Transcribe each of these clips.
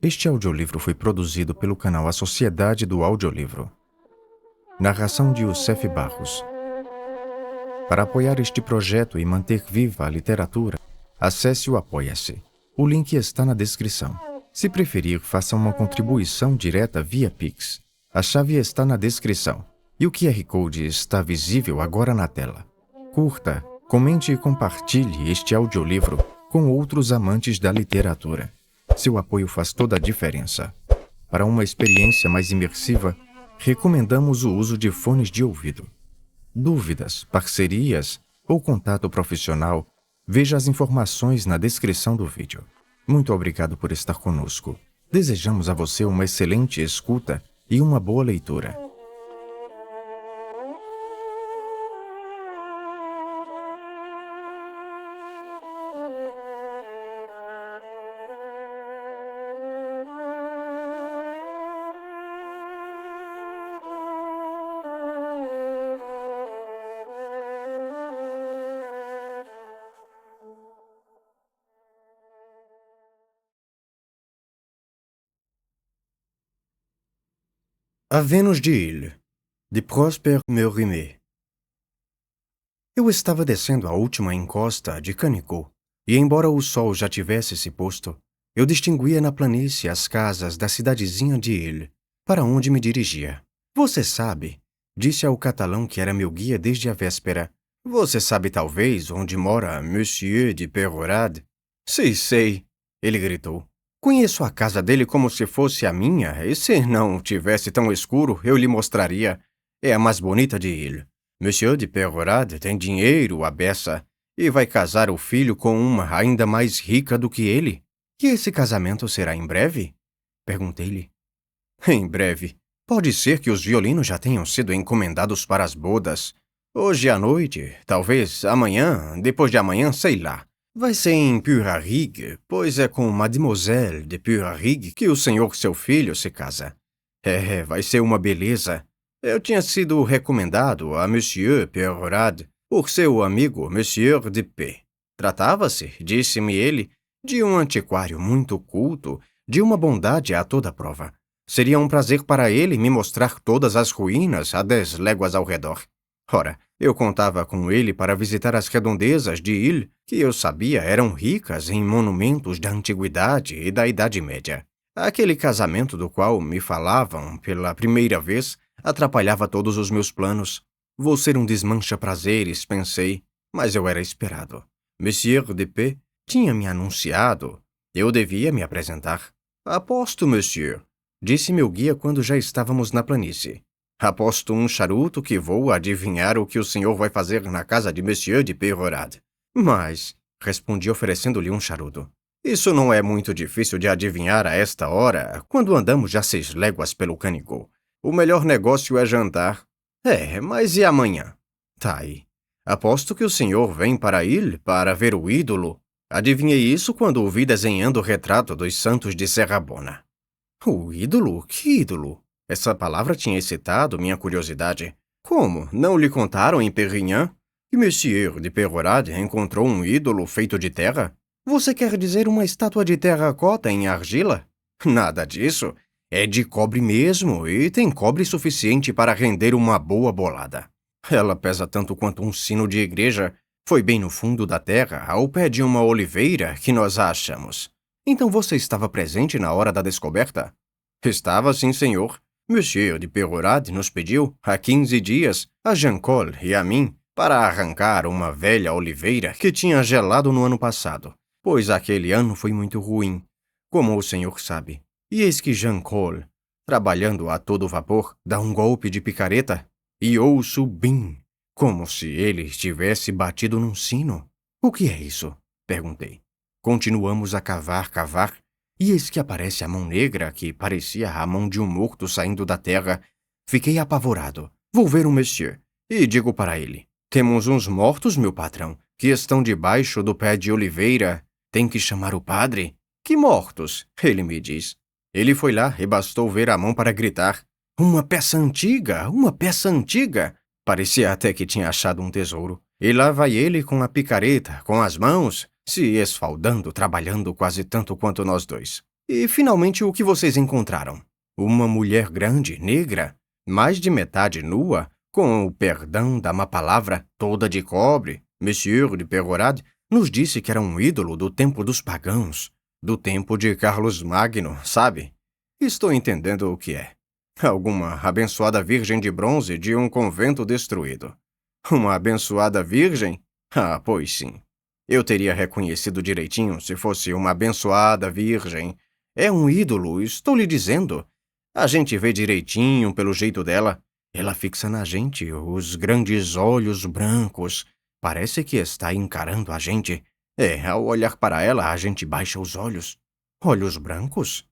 Este audiolivro foi produzido pelo canal A Sociedade do Audiolivro. Narração de Youssef Barros. Para apoiar este projeto e manter viva a literatura, acesse o Apoia-se. O link está na descrição. Se preferir, faça uma contribuição direta via Pix. A chave está na descrição. E o QR Code está visível agora na tela. Curta, comente e compartilhe este audiolivro com outros amantes da literatura. Seu apoio faz toda a diferença. Para uma experiência mais imersiva, recomendamos o uso de fones de ouvido. Dúvidas, parcerias ou contato profissional, veja as informações na descrição do vídeo. Muito obrigado por estar conosco. Desejamos a você uma excelente escuta e uma boa leitura. A Vênus de Illes, de Prosper Mérimée. Eu estava descendo a última encosta de Canigou, e embora o sol já tivesse se posto, eu distinguia na planície as casas da cidadezinha de Illes, para onde me dirigia. Você sabe, disse ao catalão que era meu guia desde a véspera, você sabe talvez onde mora Monsieur de Perorade? Sim, sei, ele gritou. Conheço a casa dele como se fosse a minha, e se não tivesse tão escuro, eu lhe mostraria. É a mais bonita de Illes. Monsieur de Perorade tem dinheiro à beça, e vai casar o filho com uma ainda mais rica do que ele. E esse casamento será em breve? Perguntei-lhe. Em breve. Pode ser que os violinos já tenham sido encomendados para as bodas. Hoje à noite, talvez amanhã, depois de amanhã, sei lá. Vai ser em Purarigue, pois é com Mademoiselle de Purarigue que o senhor seu filho se casa. Vai ser uma beleza. Eu tinha sido recomendado a Monsieur Perorade por seu amigo Monsieur de P. Tratava-se, disse-me ele, de um antiquário muito culto, de uma bondade a toda prova. Seria um prazer para ele me mostrar todas as ruínas a 10 léguas ao redor. Ora, eu contava com ele para visitar as redondezas de Illes, que eu sabia eram ricas em monumentos da antiguidade e da Idade Média. Aquele casamento do qual me falavam pela primeira vez atrapalhava todos os meus planos. Vou ser um desmancha-prazeres, pensei, mas eu era esperado. Monsieur de P. tinha me anunciado. Eu devia me apresentar. Aposto, monsieur, disse meu guia quando já estávamos na planície. Aposto um charuto que vou adivinhar o que o senhor vai fazer na casa de Monsieur de Perorade. Mas, respondi oferecendo-lhe um charuto, isso não é muito difícil de adivinhar a esta hora, quando andamos já 6 léguas pelo Canigou. O melhor negócio é jantar. Mas e amanhã? Tá aí. Aposto que o senhor vem para Illes para ver o ídolo. Adivinhei isso quando o vi desenhando o retrato dos santos de Serrabona. O ídolo? Que ídolo? Essa palavra tinha excitado minha curiosidade. Como? Não lhe contaram em Perignan que Monsieur de Perorade encontrou um ídolo feito de terra? Você quer dizer uma estátua de terracota em argila? Nada disso. É de cobre mesmo e tem cobre suficiente para render uma boa bolada. Ela pesa tanto quanto um sino de igreja. Foi bem no fundo da terra, ao pé de uma oliveira, que nós a achamos. Então você estava presente na hora da descoberta? Estava, sim, senhor. Monsieur de Perorade nos pediu, há 15 dias, a Jean Cole e a mim, para arrancar uma velha oliveira que tinha gelado no ano passado, pois aquele ano foi muito ruim, como o senhor sabe. E eis que Jean Cole, trabalhando a todo vapor, dá um golpe de picareta e ouço bim, como se ele tivesse batido num sino. O que é isso? Perguntei. Continuamos a cavar, e eis que aparece a mão negra, que parecia a mão de um morto saindo da terra. Fiquei apavorado. Vou ver o monsieur. E digo para ele, temos uns mortos, meu patrão, que estão debaixo do pé de oliveira. Tem que chamar o padre? Que mortos? Ele me diz. Ele foi lá e bastou ver a mão para gritar. Uma peça antiga! Uma peça antiga! Parecia até que tinha achado um tesouro. E lá vai ele com a picareta, com as mãos, se esfaldando, trabalhando quase tanto quanto nós dois. E finalmente o que vocês encontraram? Uma mulher grande, negra, mais de metade nua, com o perdão da má palavra, toda de cobre. Monsieur de Peyraud nos disse que era um ídolo do tempo dos pagãos, do tempo de Carlos Magno, sabe? Estou entendendo o que é. Alguma abençoada virgem de bronze de um convento destruído. Uma abençoada virgem? Ah, pois sim. Eu teria reconhecido direitinho se fosse uma abençoada virgem. É um ídolo, estou lhe dizendo. A gente vê direitinho pelo jeito dela. Ela fixa na gente os grandes olhos brancos. Parece que está encarando a gente. Ao olhar para ela, a gente baixa os olhos. Olhos brancos?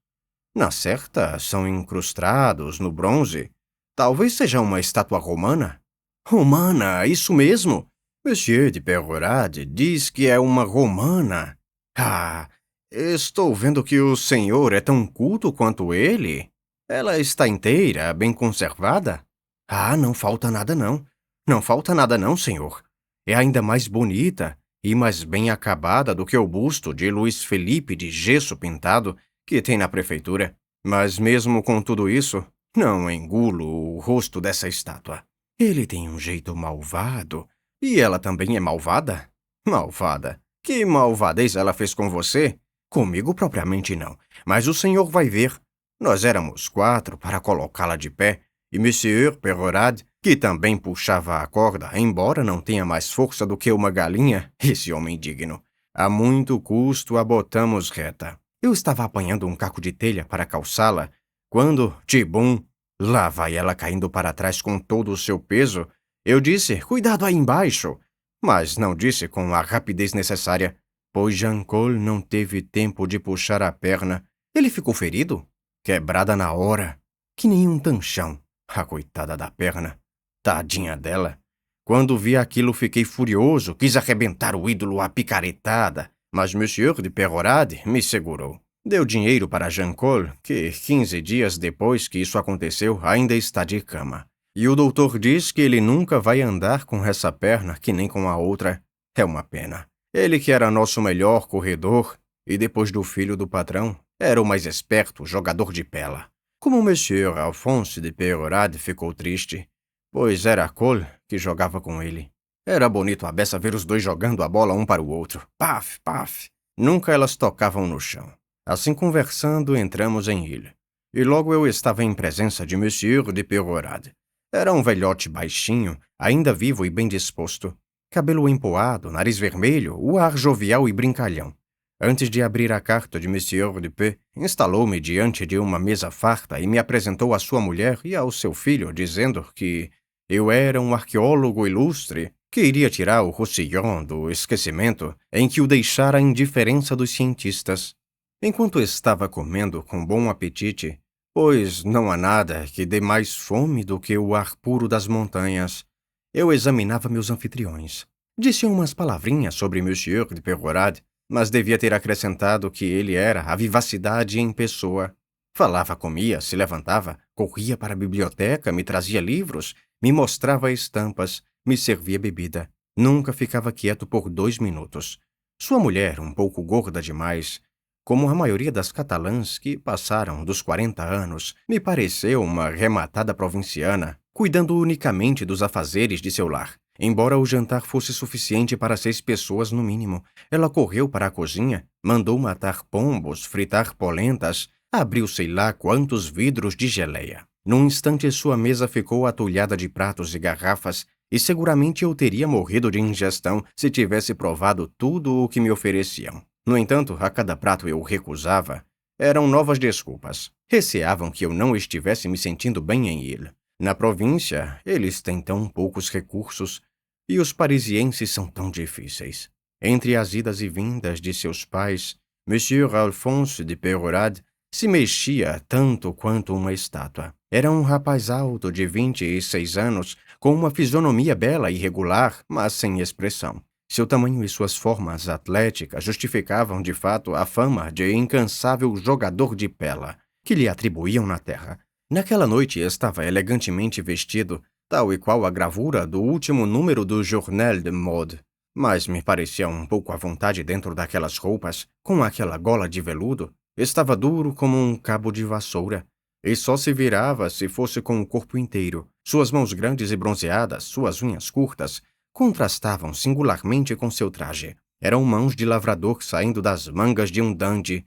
Na certa, são incrustados no bronze. Talvez seja uma estátua romana. Romana, isso mesmo. Monsieur de Peyraud diz que é uma romana. Ah, estou vendo que o senhor é tão culto quanto ele. Ela está inteira, bem conservada? Ah, não falta nada não. Não falta nada não, senhor. É ainda mais bonita e mais bem acabada do que o busto de Luiz Felipe de gesso pintado que tem na prefeitura. Mas mesmo com tudo isso, não engulo o rosto dessa estátua. Ele tem um jeito malvado. E ela também é malvada? Malvada? Que malvadez ela fez com você? Comigo propriamente não, mas o senhor vai ver. Nós éramos 4 para colocá-la de pé, e Monsieur Peyraud, que também puxava a corda, embora não tenha mais força do que uma galinha, esse homem digno. A muito custo a botamos reta. Eu estava apanhando um caco de telha para calçá-la, quando, tibum, lá vai ela caindo para trás com todo o seu peso. Eu disse, cuidado aí embaixo, mas não disse com a rapidez necessária, pois Jean-Paul não teve tempo de puxar a perna. Ele ficou ferido? Quebrada na hora, que nem um tanchão. A coitada da perna. Tadinha dela. Quando vi aquilo, fiquei furioso, quis arrebentar o ídolo à picaretada, mas Monsieur de Peyraud me segurou. Deu dinheiro para Jean-Paul, que 15 dias depois que isso aconteceu, ainda está de cama. E o doutor diz que ele nunca vai andar com essa perna que nem com a outra. É uma pena. Ele que era nosso melhor corredor, e depois do filho do patrão, era o mais esperto jogador de pela. Como o Monsieur Alphonse de Peyraud ficou triste, pois era Cole que jogava com ele. Era bonito a beça ver os dois jogando a bola um para o outro. Paf, paf. Nunca elas tocavam no chão. Assim conversando, entramos em Ile. E logo eu estava em presença de Monsieur de Peyraud. Era um velhote baixinho, ainda vivo e bem disposto. Cabelo empoado, nariz vermelho, o ar jovial e brincalhão. Antes de abrir a carta de Monsieur de P, instalou-me diante de uma mesa farta e me apresentou à sua mulher e ao seu filho, dizendo que eu era um arqueólogo ilustre que iria tirar o Roussillon do esquecimento em que o deixara a indiferença dos cientistas. Enquanto estava comendo com bom apetite, pois não há nada que dê mais fome do que o ar puro das montanhas, eu examinava meus anfitriões. Disse umas palavrinhas sobre Monsieur de Peyraud, mas devia ter acrescentado que ele era a vivacidade em pessoa. Falava, comia, se levantava, corria para a biblioteca, me trazia livros, me mostrava estampas, me servia bebida. Nunca ficava quieto por 2 minutos. Sua mulher, um pouco gorda demais, como a maioria das catalãs que passaram dos 40 anos, me pareceu uma rematada provinciana, cuidando unicamente dos afazeres de seu lar. Embora o jantar fosse suficiente para 6 pessoas no mínimo, ela correu para a cozinha, mandou matar pombos, fritar polentas, abriu sei lá quantos vidros de geleia. Num instante sua mesa ficou atulhada de pratos e garrafas, e seguramente eu teria morrido de indigestão se tivesse provado tudo o que me ofereciam. No entanto, a cada prato eu recusava. Eram novas desculpas. Receavam que eu não estivesse me sentindo bem em Ile. Na província, eles têm tão poucos recursos e os parisienses são tão difíceis. Entre as idas e vindas de seus pais, Monsieur Alphonse de Peyraud se mexia tanto quanto uma estátua. Era um rapaz alto de 26 anos, com uma fisionomia bela e regular, mas sem expressão. Seu tamanho e suas formas atléticas justificavam, de fato, a fama de incansável jogador de pela que lhe atribuíam na terra. Naquela noite estava elegantemente vestido, tal e qual a gravura do último número do Journal de Mode, mas me parecia um pouco à vontade dentro daquelas roupas, com aquela gola de veludo, Estava duro como um cabo de vassoura, e só se virava se fosse com o corpo inteiro. Suas mãos grandes e bronzeadas, suas unhas curtas, contrastavam singularmente com seu traje. Eram mãos de lavrador saindo das mangas de um dandy.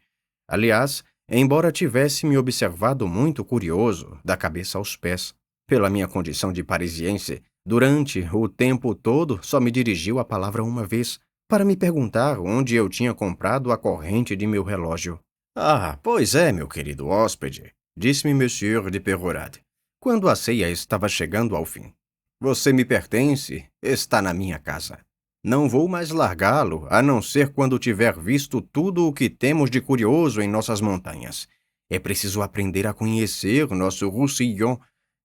Aliás, embora tivesse me observado muito curioso, da cabeça aos pés, pela minha condição de parisiense, durante o tempo todo só me dirigiu a palavra uma vez, para me perguntar onde eu tinha comprado a corrente de meu relógio. Ah, pois é, meu querido hóspede, disse-me Monsieur de Perrorade, quando a ceia estava chegando ao fim. Você me pertence, está na minha casa. Não vou mais largá-lo, a não ser quando tiver visto tudo o que temos de curioso em nossas montanhas. É preciso aprender a conhecer nosso Roussillon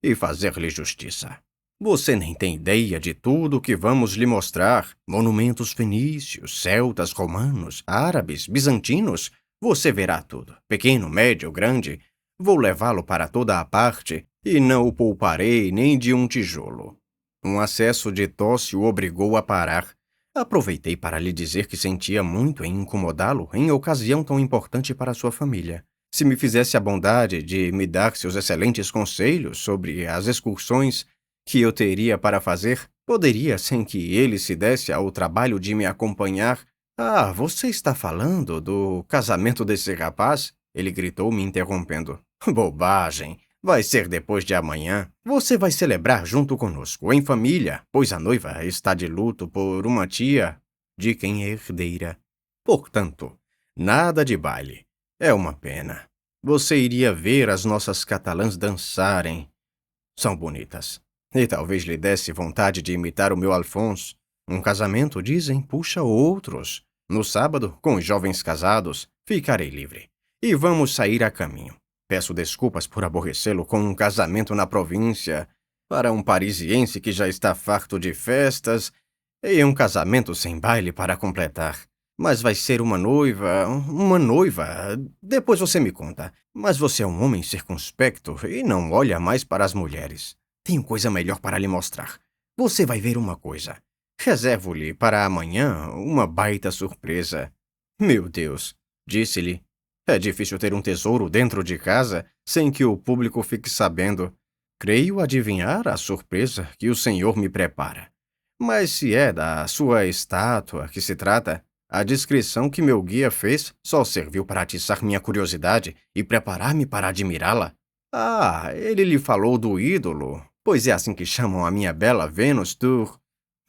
e fazer-lhe justiça. Você nem tem ideia de tudo o que vamos lhe mostrar. Monumentos fenícios, celtas, romanos, árabes, bizantinos. Você verá tudo, pequeno, médio, grande. Vou levá-lo para toda a parte e não o pouparei nem de um tijolo. Um acesso de tosse o obrigou a parar. Aproveitei para lhe dizer que sentia muito em incomodá-lo em ocasião tão importante para sua família. Se me fizesse a bondade de me dar seus excelentes conselhos sobre as excursões que eu teria para fazer, poderia, sem que ele se desse ao trabalho de me acompanhar. Ah, você está falando do casamento desse rapaz? Ele gritou, me interrompendo. Bobagem! Vai ser depois de amanhã. Você vai celebrar junto conosco, em família, pois a noiva está de luto por uma tia de quem é herdeira. Portanto, nada de baile. É uma pena. Você iria ver as nossas catalãs dançarem. São bonitas. E talvez lhe desse vontade de imitar o meu Alphonse. Um casamento, dizem, puxa outros. No sábado, com os jovens casados, ficarei livre. E vamos sair a caminho. Peço desculpas por aborrecê-lo com um casamento na província, para um parisiense que já está farto de festas, e um casamento sem baile para completar. Mas vai ser uma noiva. Depois você me conta. Mas você é um homem circunspecto e não olha mais para as mulheres. Tenho coisa melhor para lhe mostrar. Você vai ver uma coisa. Reservo-lhe para amanhã uma baita surpresa. Meu Deus, disse-lhe. É difícil ter um tesouro dentro de casa sem que o público fique sabendo. Creio adivinhar a surpresa que o senhor me prepara. Mas se é da sua estátua que se trata, a descrição que meu guia fez só serviu para atiçar minha curiosidade e preparar-me para admirá-la. Ah, ele lhe falou do ídolo, pois é assim que chamam a minha bela Vênus Tour.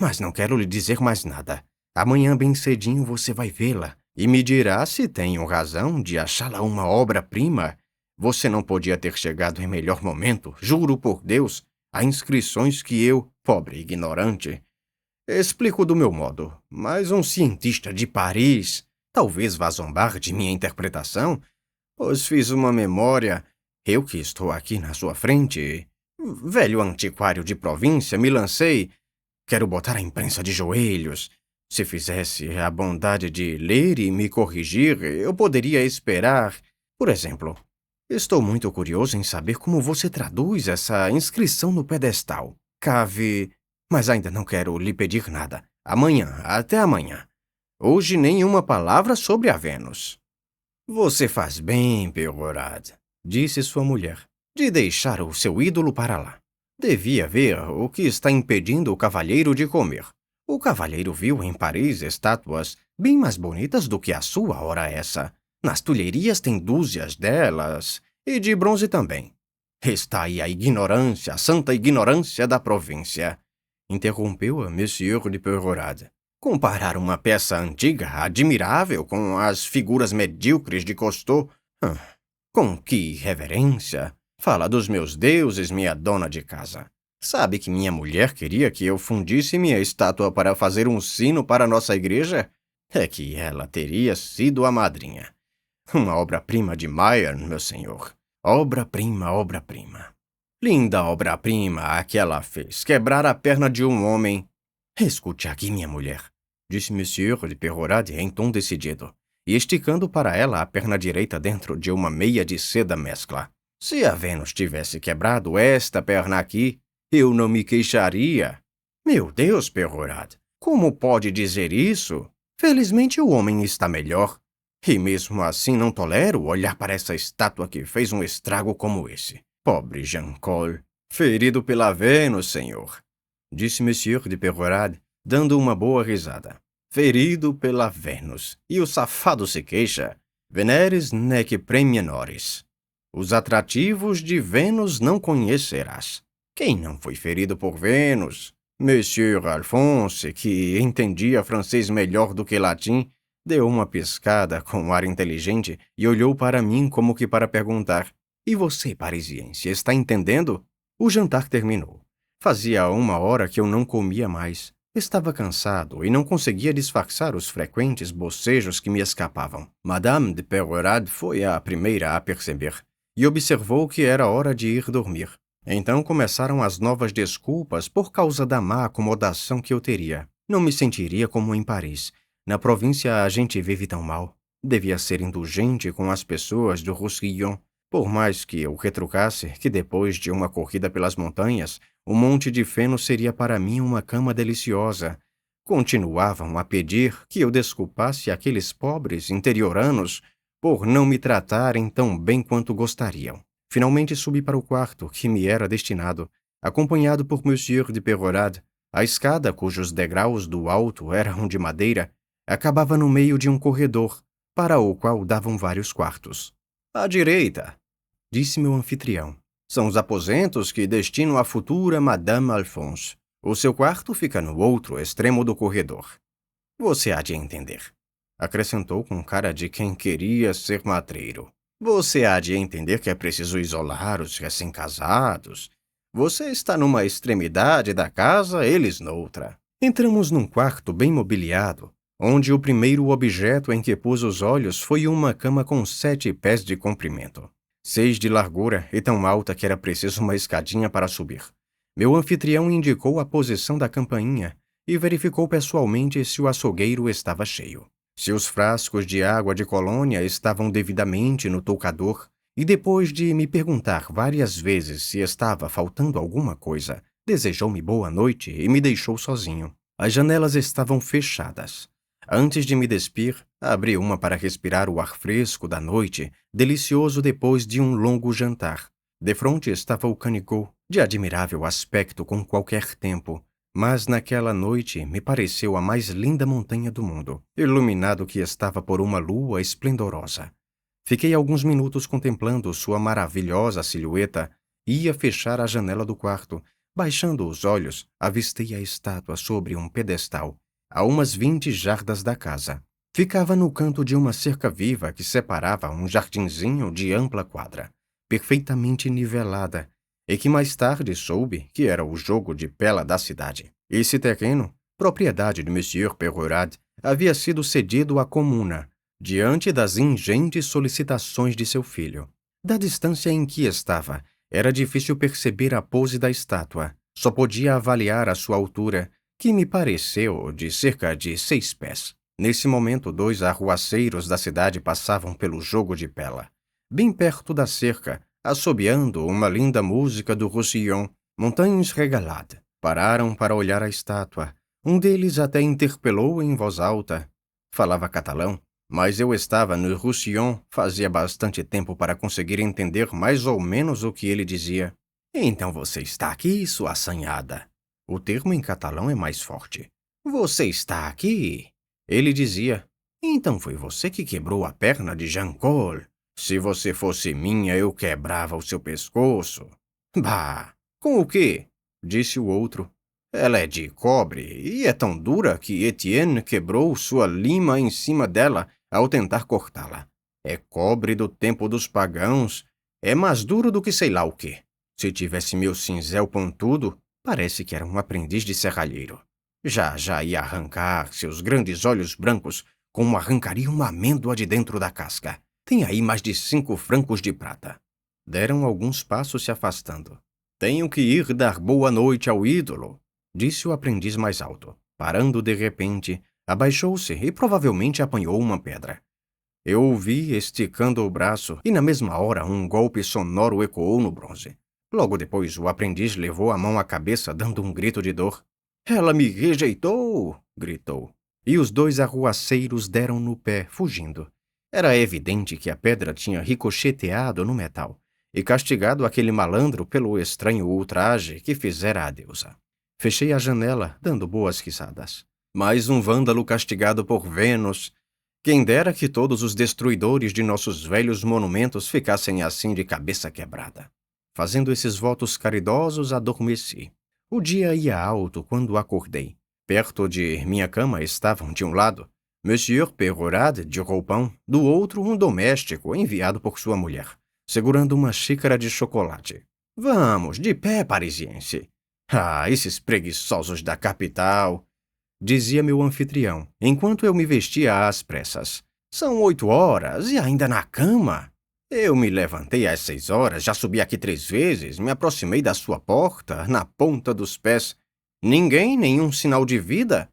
Mas não quero lhe dizer mais nada. Amanhã bem cedinho você vai vê-la e me dirá se tenho razão de achá-la uma obra-prima. Você não podia ter chegado em melhor momento, juro por Deus. Há inscrições que eu, pobre ignorante, explico do meu modo, mas um cientista de Paris talvez vá zombar de minha interpretação, pois fiz uma memória. Eu que estou aqui na sua frente, velho antiquário de província, me lancei. Quero botar a imprensa de joelhos. Se fizesse a bondade de ler e me corrigir, eu poderia esperar. Por exemplo, estou muito curioso em saber como você traduz essa inscrição no pedestal. Cave... Mas ainda não quero lhe pedir nada. Amanhã, até amanhã. Hoje nenhuma palavra sobre a Vênus. Você faz bem, Perrorade, disse sua mulher, de deixar o seu ídolo para lá. Devia ver o que está impedindo o cavalheiro de comer. O cavalheiro viu em Paris estátuas bem mais bonitas do que a sua, ora essa. Nas tulherias tem dúzias delas, e de bronze também. Está aí a ignorância, a santa ignorância da província. Interrompeu-a Monsieur de Perrorade. Comparar uma peça antiga, admirável, com as figuras medíocres de Cousteau? Com que irreverência! Fala dos meus deuses, minha dona de casa. Sabe que minha mulher queria que eu fundisse minha estátua para fazer um sino para nossa igreja? É que ela teria sido a madrinha. Uma obra-prima de Mayer, meu senhor. Obra-prima, obra-prima. Linda obra-prima a que ela fez, quebrar a perna de um homem. Escute aqui, minha mulher, disse Monsieur de Perrorade em tom decidido, e esticando para ela a perna direita dentro de uma meia de seda mescla. Se a Vênus tivesse quebrado esta perna aqui, eu não me queixaria. Meu Deus, Perrorade, como pode dizer isso? Felizmente o homem está melhor. E mesmo assim não tolero olhar para essa estátua que fez um estrago como esse. Pobre Jean Col. Ferido pela Vênus, senhor, disse Monsieur de Perorade, dando uma boa risada. Ferido pela Vênus. E o safado se queixa. Veneris nec premienores. Os atrativos de Vênus não conhecerás. Quem não foi ferido por Vênus? Monsieur Alphonse, que entendia francês melhor do que latim, deu uma piscada com um ar inteligente e olhou para mim como que para perguntar: E você, parisiense, está entendendo? O jantar terminou. Fazia 1 hora que eu não comia mais. Estava cansado e não conseguia disfarçar os frequentes bocejos que me escapavam. Madame de Perorade foi a primeira a perceber e observou que era hora de ir dormir. Então começaram as novas desculpas por causa da má acomodação que eu teria. Não me sentiria como em Paris. Na província a gente vive tão mal. Devia ser indulgente com as pessoas do Roussillon. Por mais que eu retrucasse que depois de uma corrida pelas montanhas, o Monte de Feno seria para mim uma cama deliciosa, continuavam a pedir que eu desculpasse aqueles pobres interioranos por não me tratarem tão bem quanto gostariam. Finalmente subi para o quarto que me era destinado, acompanhado por Monsieur de Perorade. A escada, cujos degraus do alto eram de madeira, acabava no meio de um corredor, para o qual davam vários quartos. À direita, disse meu anfitrião, são os aposentos que destinam à futura Madame Alphonse. O seu quarto fica no outro extremo do corredor. Você há de entender, acrescentou com cara de quem queria ser matreiro. Você há de entender que é preciso isolar os recém-casados. Você está numa extremidade da casa, eles noutra. Entramos num quarto bem mobiliado, onde o primeiro objeto em que pus os olhos foi uma cama com 7 pés de comprimento, 6 de largura e tão alta que era preciso uma escadinha para subir. Meu anfitrião indicou a posição da campainha e verificou pessoalmente se o açougueiro estava cheio, se os frascos de água de colônia estavam devidamente no toucador, e depois de me perguntar várias vezes se estava faltando alguma coisa, desejou-me boa noite e me deixou sozinho. As janelas estavam fechadas. Antes de me despir, abri uma para respirar o ar fresco da noite, delicioso depois de um longo jantar. Defronte estava o Canigou, de admirável aspecto com qualquer tempo, mas naquela noite me pareceu a mais linda montanha do mundo, iluminado que estava por uma lua esplendorosa. Fiquei alguns minutos contemplando sua maravilhosa silhueta e ia fechar a janela do quarto. Baixando os olhos, avistei a estátua sobre um pedestal, a umas 20 jardas da casa. Ficava no canto de uma cerca viva que separava um jardinzinho de ampla quadra, perfeitamente nivelada, e que mais tarde soube que era o jogo de pela da cidade. Esse terreno, propriedade de Monsieur Perorade, havia sido cedido à comuna, diante das ingentes solicitações de seu filho. Da distância em que estava, era difícil perceber a pose da estátua. Só podia avaliar a sua altura, que me pareceu de cerca de 6 pés. Nesse momento, 2 arruaceiros da cidade passavam pelo jogo de pela, bem perto da cerca, assobiando uma linda música do Roussillon, Montagnes Régalades. Pararam para olhar a estátua. Um deles até interpelou em voz alta. Falava catalão, mas eu estava no Roussillon fazia bastante tempo para conseguir entender mais ou menos o que ele dizia. Então você está aqui, sua assanhada. O termo em catalão é mais forte. Você está aqui? Ele dizia. Então foi você que quebrou a perna de Jean Col. Se você fosse minha, eu quebrava o seu pescoço. Bah, com o quê? Disse o outro. Ela é de cobre e é tão dura que Etienne quebrou sua lima em cima dela ao tentar cortá-la. É cobre do tempo dos pagãos. É mais duro do que sei lá o quê. Se tivesse meu cinzel pontudo, parece que era um aprendiz de serralheiro. Já ia arrancar seus grandes olhos brancos como arrancaria uma amêndoa de dentro da casca. Tem aí mais de 5 francos de prata. Deram alguns passos se afastando. Tenho que ir dar boa noite ao ídolo, disse o aprendiz mais alto. Parando de repente, abaixou-se e provavelmente apanhou uma pedra. Eu ouvi esticando o braço e na mesma hora um golpe sonoro ecoou no bronze. Logo depois, o aprendiz levou a mão à cabeça dando um grito de dor. Ela me rejeitou! Gritou. E os 2 arruaceiros deram no pé, fugindo. Era evidente que a pedra tinha ricocheteado no metal e castigado aquele malandro pelo estranho ultraje que fizera à deusa. Fechei a janela, dando boas risadas. Mais um vândalo castigado por Vênus. Quem dera que todos os destruidores de nossos velhos monumentos ficassem assim de cabeça quebrada. Fazendo esses votos caridosos, adormeci. O dia ia alto quando acordei. Perto de minha cama estavam, de um lado, Monsieur Peyrade, de roupão, do outro um doméstico enviado por sua mulher, segurando uma xícara de chocolate. Vamos, de pé, parisiense. Ah, esses preguiçosos da capital, dizia meu anfitrião, enquanto eu me vestia às pressas. São 8 horas e ainda na cama. Eu me levantei às 6 horas, já subi aqui 3 vezes, me aproximei da sua porta, na ponta dos pés. Ninguém, nenhum sinal de vida?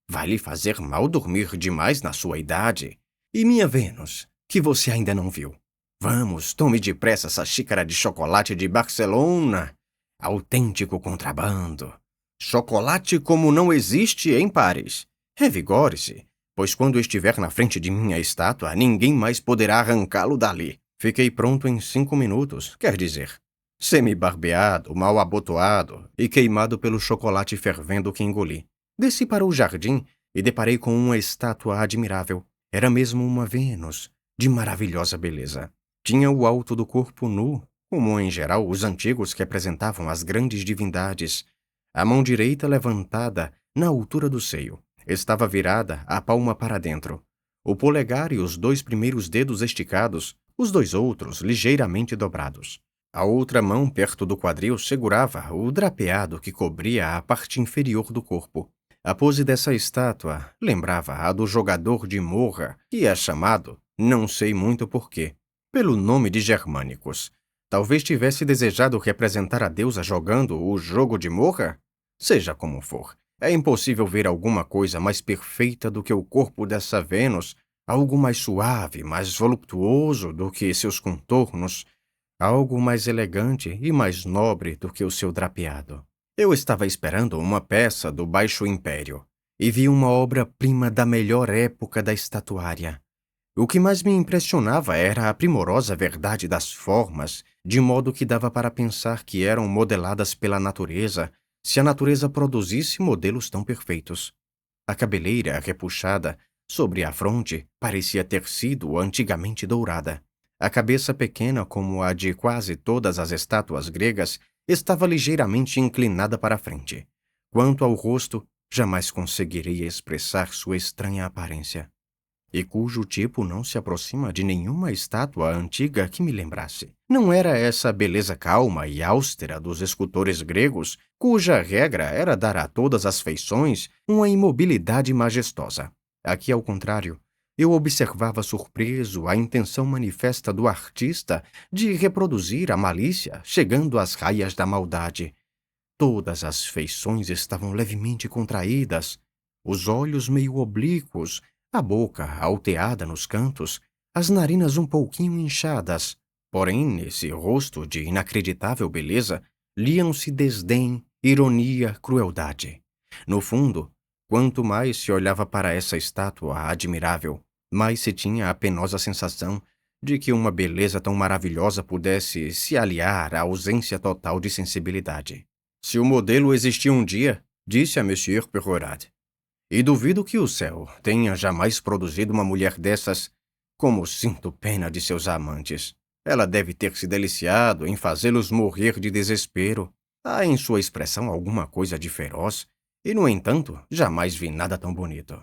Vai lhe fazer mal dormir demais na sua idade. E minha Vênus, que você ainda não viu. Vamos, tome depressa essa xícara de chocolate de Barcelona. Autêntico contrabando. Chocolate como não existe em Paris. Revigore-se, pois quando estiver na frente de minha estátua, ninguém mais poderá arrancá-lo dali. Fiquei pronto em 5 minutos, quer dizer, semi-barbeado, mal abotoado e queimado pelo chocolate fervendo que engoli. Desci para o jardim e deparei com uma estátua admirável. Era mesmo uma Vênus, de maravilhosa beleza. Tinha o alto do corpo nu, como em geral os antigos que representavam as grandes divindades. A mão direita levantada na altura do seio. Estava virada, a palma para dentro. O polegar e os 2 primeiros dedos esticados, os 2 outros ligeiramente dobrados. A outra mão, perto do quadril, segurava o drapeado que cobria a parte inferior do corpo. A pose dessa estátua lembrava a do jogador de morra, que é chamado, não sei muito porquê, pelo nome de Germânicos. Talvez tivesse desejado representar a deusa jogando o jogo de morra? Seja como for, é impossível ver alguma coisa mais perfeita do que o corpo dessa Vênus, algo mais suave, mais voluptuoso do que seus contornos, algo mais elegante e mais nobre do que o seu drapeado. Eu estava esperando uma peça do Baixo Império e vi uma obra-prima da melhor época da estatuária. O que mais me impressionava era a primorosa verdade das formas, de modo que dava para pensar que eram modeladas pela natureza, se a natureza produzisse modelos tão perfeitos. A cabeleira repuxada sobre a fronte parecia ter sido antigamente dourada. A cabeça pequena, como a de quase todas as estátuas gregas, estava ligeiramente inclinada para a frente. Quanto ao rosto, jamais conseguiria expressar sua estranha aparência, e cujo tipo não se aproxima de nenhuma estátua antiga que me lembrasse. Não era essa beleza calma e austera dos escultores gregos, cuja regra era dar a todas as feições uma imobilidade majestosa. Aqui, ao contrário, eu observava surpreso a intenção manifesta do artista de reproduzir a malícia, chegando às raias da maldade. Todas as feições estavam levemente contraídas, os olhos meio oblíquos, a boca alteada nos cantos, as narinas um pouquinho inchadas. Porém, nesse rosto de inacreditável beleza, liam-se desdém, ironia, crueldade. No fundo, quanto mais se olhava para essa estátua admirável, mais se tinha a penosa sensação de que uma beleza tão maravilhosa pudesse se aliar à ausência total de sensibilidade. Se o modelo existiu um dia, disse a Monsieur Peyrade, e duvido que o céu tenha jamais produzido uma mulher dessas, como sinto pena de seus amantes. Ela deve ter se deliciado em fazê-los morrer de desespero. Há em sua expressão alguma coisa de feroz, e, no entanto, jamais vi nada tão bonito.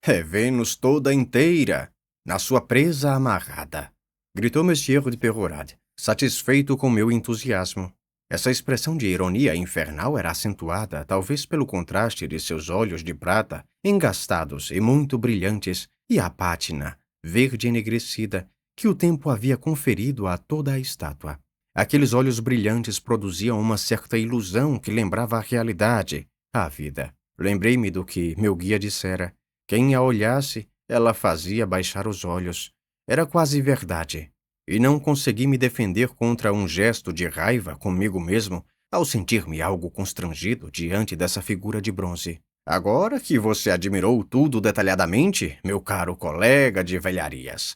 É Vênus toda inteira, na sua presa amarrada, gritou Monsieur de Peyrade, satisfeito com meu entusiasmo. Essa expressão de ironia infernal era acentuada, talvez pelo contraste de seus olhos de prata, engastados e muito brilhantes, e a pátina, verde enegrecida, que o tempo havia conferido a toda a estátua. Aqueles olhos brilhantes produziam uma certa ilusão que lembrava a realidade, a vida. Lembrei-me do que meu guia dissera. Quem a olhasse, ela fazia baixar os olhos. Era quase verdade. E não consegui me defender contra um gesto de raiva comigo mesmo ao sentir-me algo constrangido diante dessa figura de bronze. Agora que você admirou tudo detalhadamente, meu caro colega de velharias,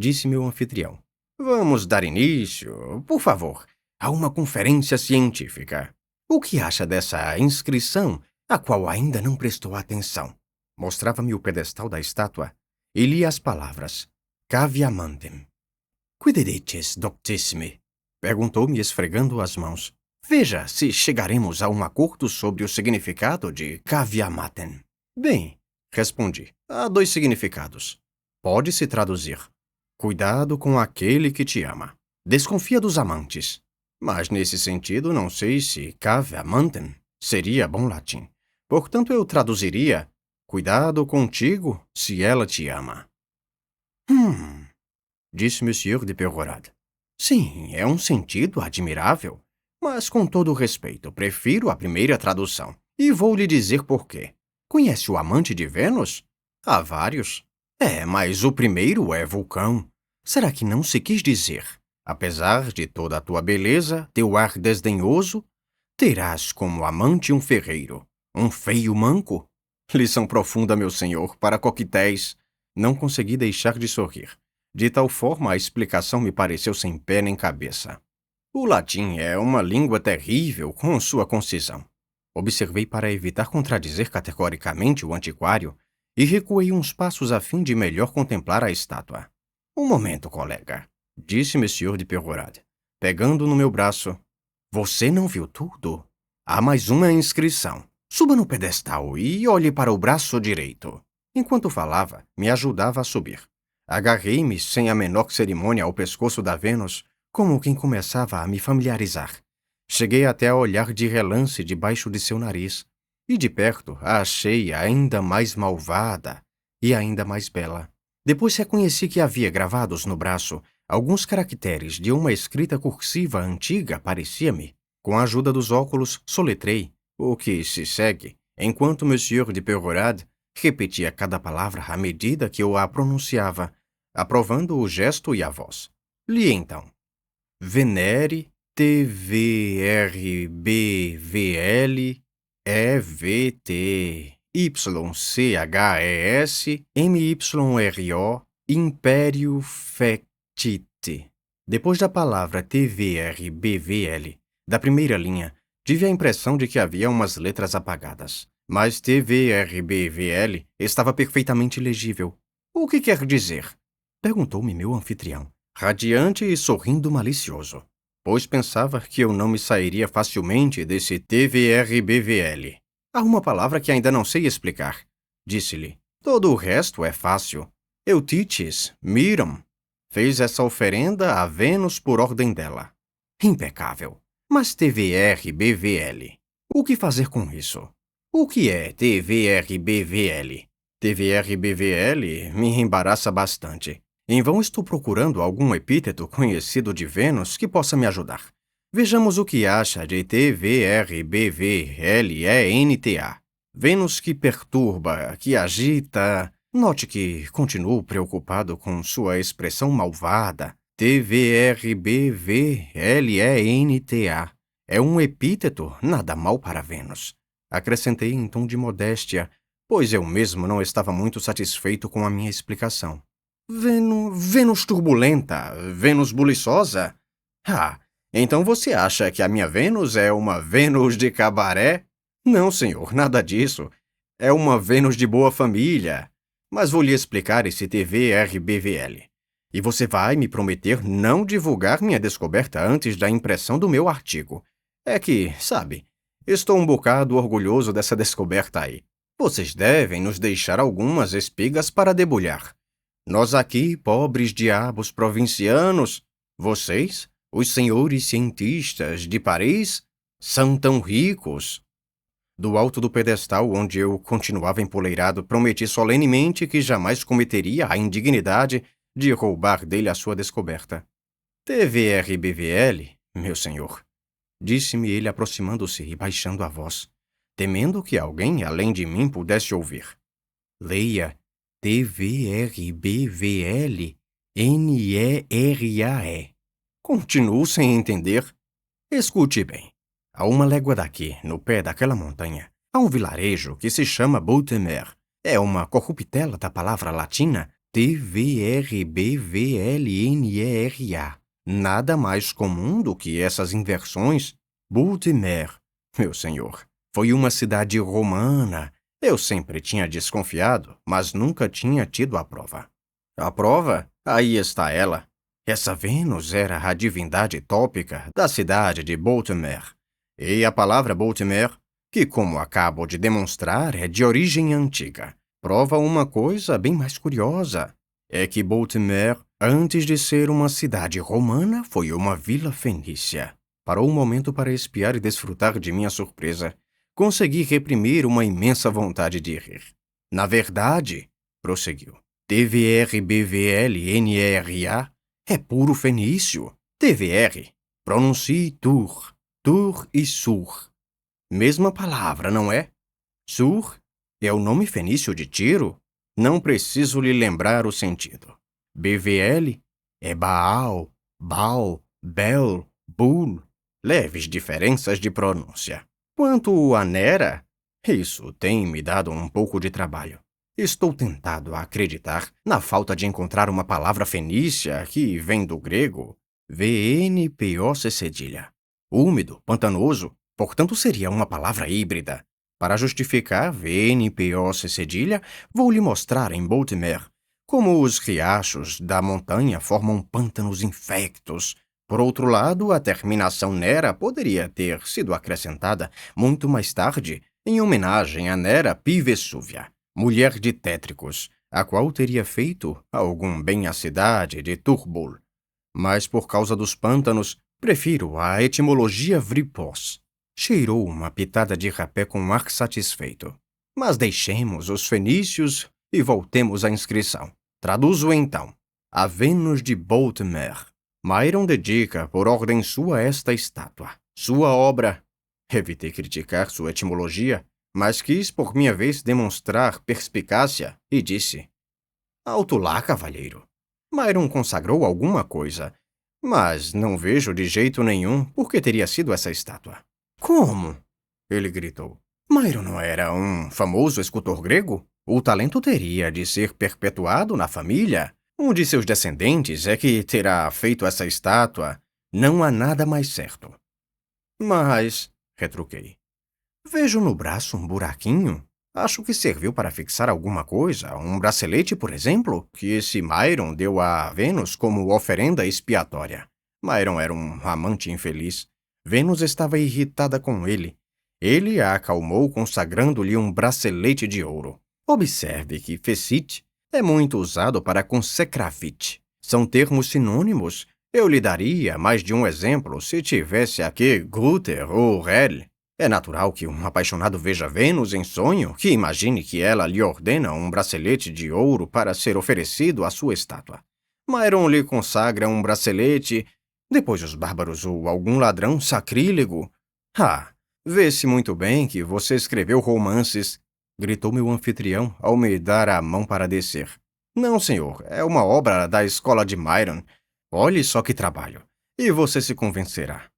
disse meu anfitrião. Vamos dar início, por favor, a uma conferência científica. O que acha dessa inscrição, a qual ainda não prestou atenção? Mostrava-me o pedestal da estátua e lia as palavras Caviamantem. Quiderites, doctissime? Perguntou-me esfregando as mãos. Veja se chegaremos a um acordo sobre o significado de Caviamatem. Bem, respondi, há 2 significados. Pode-se traduzir: cuidado com aquele que te ama. Desconfia dos amantes. Mas nesse sentido não sei se Caviamantem seria bom latim. Portanto eu traduziria: cuidado contigo se ela te ama. Disse Monsieur de Perrorade. Sim, é um sentido admirável. Mas, com todo o respeito, prefiro a primeira tradução. E vou lhe dizer por quê. Conhece o amante de Vênus? Há vários. Mas o primeiro é Vulcão. Será que não se quis dizer? Apesar de toda a tua beleza, teu ar desdenhoso, terás como amante um ferreiro, um feio manco? Lição profunda, meu senhor, para coquetéis. Não consegui deixar de sorrir. De tal forma, a explicação me pareceu sem pé nem cabeça. O latim é uma língua terrível com sua concisão. Observei para evitar contradizer categoricamente o antiquário e recuei uns passos a fim de melhor contemplar a estátua. Um momento, colega, disse Monsieur de Perrorade, pegando no meu braço. Você não viu tudo? Há mais uma inscrição. Suba no pedestal e olhe para o braço direito. Enquanto falava, me ajudava a subir. Agarrei-me sem a menor cerimônia ao pescoço da Vênus, como quem começava a me familiarizar. Cheguei até a olhar de relance debaixo de seu nariz, e de perto a achei ainda mais malvada e ainda mais bela. Depois reconheci que havia gravados no braço alguns caracteres de uma escrita cursiva antiga, parecia-me. Com a ajuda dos óculos, soletrei o que se segue, enquanto Monsieur de Perrorade repetia cada palavra à medida que eu a pronunciava, aprovando o gesto e a voz. Li então. Venere TVRBVL EVT YCHES MYRO Império Fectite. Depois da palavra TVRBVL, da primeira linha, tive a impressão de que havia umas letras apagadas. Mas TVRBVL estava perfeitamente legível. O que quer dizer? Perguntou-me meu anfitrião, radiante e sorrindo malicioso, pois pensava que eu não me sairia facilmente desse TVRBVL. Há uma palavra que ainda não sei explicar, disse-lhe. Todo o resto é fácil. Eutites, Miram, fez essa oferenda a Vênus por ordem dela. Impecável. Mas TVRBVL, o que fazer com isso? O que é TVRBVL? TVRBVL me embaraça bastante. Em vão estou procurando algum epíteto conhecido de Vênus que possa me ajudar. Vejamos o que acha de TVRBVLENTA. Vênus que perturba, que agita. Note que continuo preocupado com sua expressão malvada. TVRBVLENTA. É um epíteto nada mal para Vênus. Acrescentei em tom de modéstia, pois eu mesmo não estava muito satisfeito com a minha explicação. Vênus turbulenta, Vênus buliçosa? Então você acha que a minha Vênus é uma Vênus de cabaré? Não, senhor, nada disso. É uma Vênus de boa família. Mas vou lhe explicar esse TVRBVL. E você vai me prometer não divulgar minha descoberta antes da impressão do meu artigo. É que, sabe, estou um bocado orgulhoso dessa descoberta aí. Vocês devem nos deixar algumas espigas para debulhar. Nós aqui, pobres diabos provincianos, vocês, os senhores cientistas de Paris, são tão ricos. Do alto do pedestal onde eu continuava empoleirado, prometi solenemente que jamais cometeria a indignidade de roubar dele a sua descoberta. TVRBVL, meu senhor, disse-me ele aproximando-se e baixando a voz, temendo que alguém além de mim pudesse ouvir. Leia TVRBVL NERAE. Continuo sem entender. Escute bem. A uma légua daqui, no pé daquela montanha, há um vilarejo que se chama Boultemer. É uma corruptela da palavra latina Tverbvlnera. Nada mais comum do que essas inversões. Baltimore, meu senhor, foi uma cidade romana. Eu sempre tinha desconfiado, mas nunca tinha tido a prova. A prova? Aí está ela. Essa Vênus era a divindade tópica da cidade de Baltimore. E a palavra Baltimore, que, como acabo de demonstrar, é de origem antiga, prova uma coisa bem mais curiosa. É que Baltimore, antes de ser uma cidade romana, foi uma vila fenícia. Parou um momento para espiar e desfrutar de minha surpresa. Consegui reprimir uma imensa vontade de rir. Na verdade, prosseguiu, TVRBVLNRA é puro fenício. TVR, pronuncie Tour. Tour e Sur. Mesma palavra, não é? Sur é o nome fenício de Tiro? Não preciso lhe lembrar o sentido. BVL é Baal, Bel, Bul. Leves diferenças de pronúncia. Quanto a Nera, isso tem me dado um pouco de trabalho. Estou tentado a acreditar na falta de encontrar uma palavra fenícia que vem do grego VNPOC. Úmido, pantanoso, portanto seria uma palavra híbrida. Para justificar VNPOC, vou lhe mostrar em Baltimore como os riachos da montanha formam pântanos infectos. Por outro lado, a terminação Nera poderia ter sido acrescentada muito mais tarde em homenagem a Nera Pivesúvia, mulher de Tétricos, a qual teria feito algum bem à cidade de Turbul. Mas por causa dos pântanos, prefiro a etimologia Vripos. Cheirou uma pitada de rapé com ar satisfeito. Mas deixemos os fenícios e voltemos à inscrição. Traduzo então. A Vênus de Baltimore. Myron dedica por ordem sua esta estátua. Sua obra. Evitei criticar sua etimologia, mas quis por minha vez demonstrar perspicácia e disse: Alto lá, cavalheiro. Myron consagrou alguma coisa, mas não vejo de jeito nenhum por que teria sido essa estátua. Como? Ele gritou. Myron não era um famoso escultor grego? O talento teria de ser perpetuado na família. Um de seus descendentes é que terá feito essa estátua. Não há nada mais certo. Mas, retruquei, vejo no braço um buraquinho. Acho que serviu para fixar alguma coisa, um bracelete, por exemplo, que esse Myron deu a Vênus como oferenda expiatória. Myron era um amante infeliz. Vênus estava irritada com ele. Ele a acalmou consagrando-lhe um bracelete de ouro. Observe que fecite é muito usado para consecravite. São termos sinônimos. Eu lhe daria mais de um exemplo se tivesse aqui Guter ou Rel. É natural que um apaixonado veja Vênus em sonho, que imagine que ela lhe ordena um bracelete de ouro para ser oferecido à sua estátua. Myron lhe consagra um bracelete, depois os bárbaros ou algum ladrão sacrílego. Vê-se muito bem que você escreveu romances, gritou meu anfitrião ao me dar a mão para descer. Não, senhor, é uma obra da escola de Myron. Olhe só que trabalho, e você se convencerá.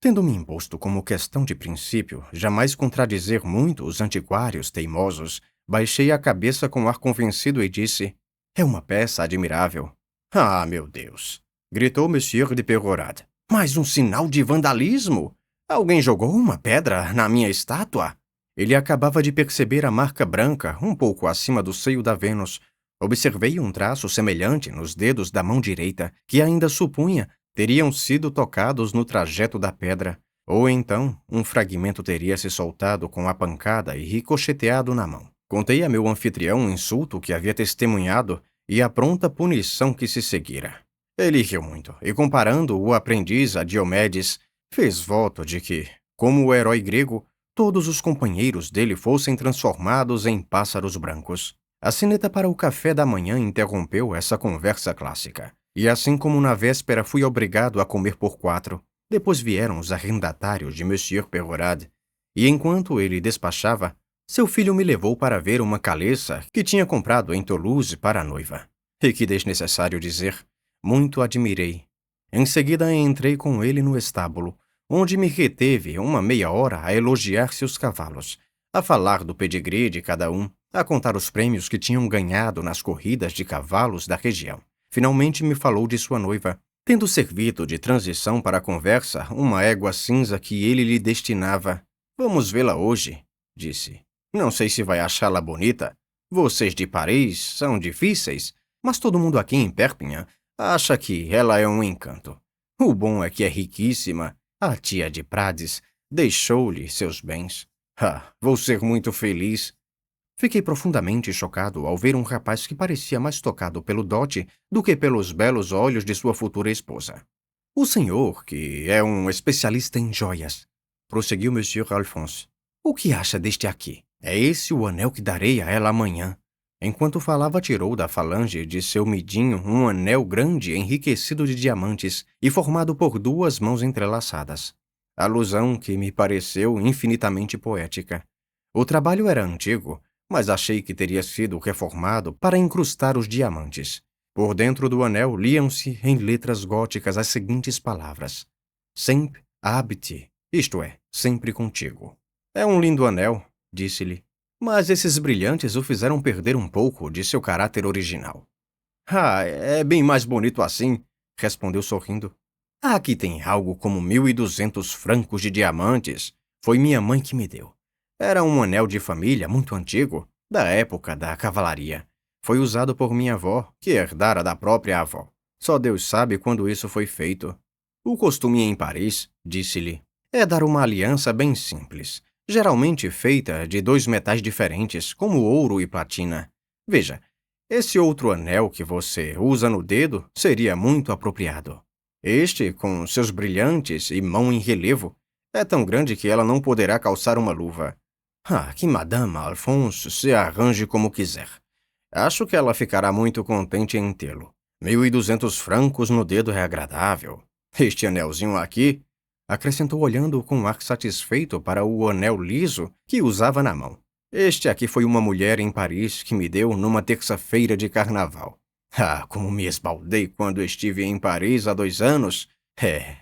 Tendo-me imposto como questão de princípio jamais contradizer muito os antiquários teimosos, baixei a cabeça com ar convencido e disse: É uma peça admirável. Ah, meu Deus! Gritou Monsieur de Perrorade. Mais um sinal de vandalismo! Alguém jogou uma pedra na minha estátua? Ele acabava de perceber a marca branca um pouco acima do seio da Vênus. Observei um traço semelhante nos dedos da mão direita, que ainda supunha teriam sido tocados no trajeto da pedra, ou então um fragmento teria se soltado com a pancada e ricocheteado na mão. Contei a meu anfitrião o insulto que havia testemunhado e a pronta punição que se seguira. Ele riu muito e, comparando o aprendiz a Diomedes, fez voto de que, como o herói grego, todos os companheiros dele fossem transformados em pássaros brancos. A sineta para o café da manhã interrompeu essa conversa clássica. E assim como na véspera fui obrigado a comer por 4, depois vieram os arrendatários de Monsieur Perrorade, e enquanto ele despachava, seu filho me levou para ver uma caleça que tinha comprado em Toulouse para a noiva. E que, desnecessário dizer, muito admirei. Em seguida entrei com ele no estábulo, onde me reteve uma meia hora a elogiar seus cavalos, a falar do pedigree de cada um, a contar os prêmios que tinham ganhado nas corridas de cavalos da região. Finalmente me falou de sua noiva, tendo servido de transição para a conversa uma égua cinza que ele lhe destinava. Vamos vê-la hoje, disse. Não sei se vai achá-la bonita. Vocês de Paris são difíceis, mas todo mundo aqui em Perpignan acha que ela é um encanto. O bom é que é riquíssima. A tia de Prades deixou-lhe seus bens. Vou ser muito feliz. Fiquei profundamente chocado ao ver um rapaz que parecia mais tocado pelo dote do que pelos belos olhos de sua futura esposa. O senhor, que é um especialista em joias, prosseguiu Monsieur Alphonse. O que acha deste aqui? É esse o anel que darei a ela amanhã. Enquanto falava, tirou da falange de seu midinho um anel grande enriquecido de diamantes e formado por 2 mãos entrelaçadas. Alusão que me pareceu infinitamente poética. O trabalho era antigo, mas achei que teria sido reformado para incrustar os diamantes. Por dentro do anel liam-se em letras góticas as seguintes palavras: Sempre habite, isto é, sempre contigo. É um lindo anel, disse-lhe, mas esses brilhantes o fizeram perder um pouco de seu caráter original. É bem mais bonito assim, respondeu sorrindo. Aqui tem algo como 1.200 francos de diamantes. Foi minha mãe que me deu. Era um anel de família muito antigo, da época da cavalaria. Foi usado por minha avó, que herdara da própria avó. Só Deus sabe quando isso foi feito. O costume em Paris, disse-lhe, é dar uma aliança bem simples, geralmente feita de 2 metais diferentes, como ouro e platina. Veja, esse outro anel que você usa no dedo seria muito apropriado. Este, com seus brilhantes e mão em relevo, é tão grande que ela não poderá calçar uma luva. Que Madame Alphonse se arranje como quiser. Acho que ela ficará muito contente em tê-lo. 1.200 francos no dedo é agradável. Este anelzinho aqui, acrescentou olhando com ar satisfeito para o anel liso que usava na mão. Este aqui foi uma mulher em Paris que me deu numa terça-feira de carnaval. Como me esbaldei quando estive em Paris há 2 anos.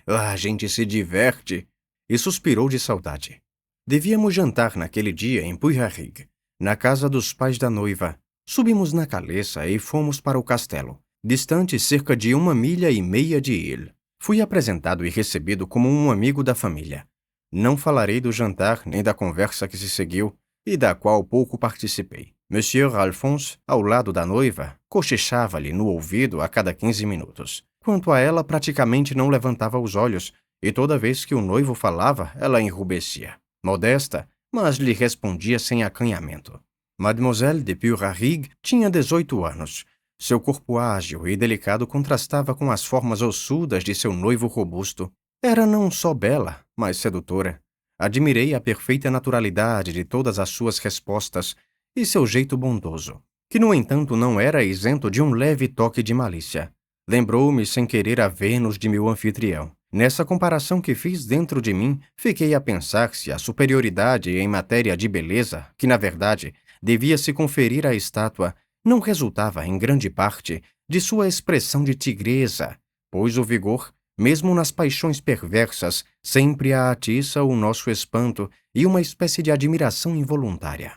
Lá a gente se diverte. E suspirou de saudade. Devíamos jantar naquele dia em Puy-Harrigue, na casa dos pais da noiva. Subimos na caleça e fomos para o castelo, distante cerca de 1,5 milhas de Ile. Fui apresentado e recebido como um amigo da família. Não falarei do jantar nem da conversa que se seguiu e da qual pouco participei. Monsieur Alphonse, ao lado da noiva, cochichava-lhe no ouvido a cada 15 minutos. Quanto a ela, praticamente não levantava os olhos, e toda vez que o noivo falava, ela enrubescia. Modesta, mas lhe respondia sem acanhamento. Mademoiselle de Puy-Harrigue tinha 18 anos. Seu corpo ágil e delicado contrastava com as formas ossudas de seu noivo robusto. Era não só bela, mas sedutora. Admirei a perfeita naturalidade de todas as suas respostas e seu jeito bondoso, que no entanto não era isento de um leve toque de malícia. Lembrou-me sem querer a Vênus de meu anfitrião. Nessa comparação que fiz dentro de mim, fiquei a pensar se a superioridade em matéria de beleza, que na verdade devia se conferir à estátua, não resultava em grande parte de sua expressão de tigresa, pois o vigor, mesmo nas paixões perversas, sempre a atiça o nosso espanto e uma espécie de admiração involuntária.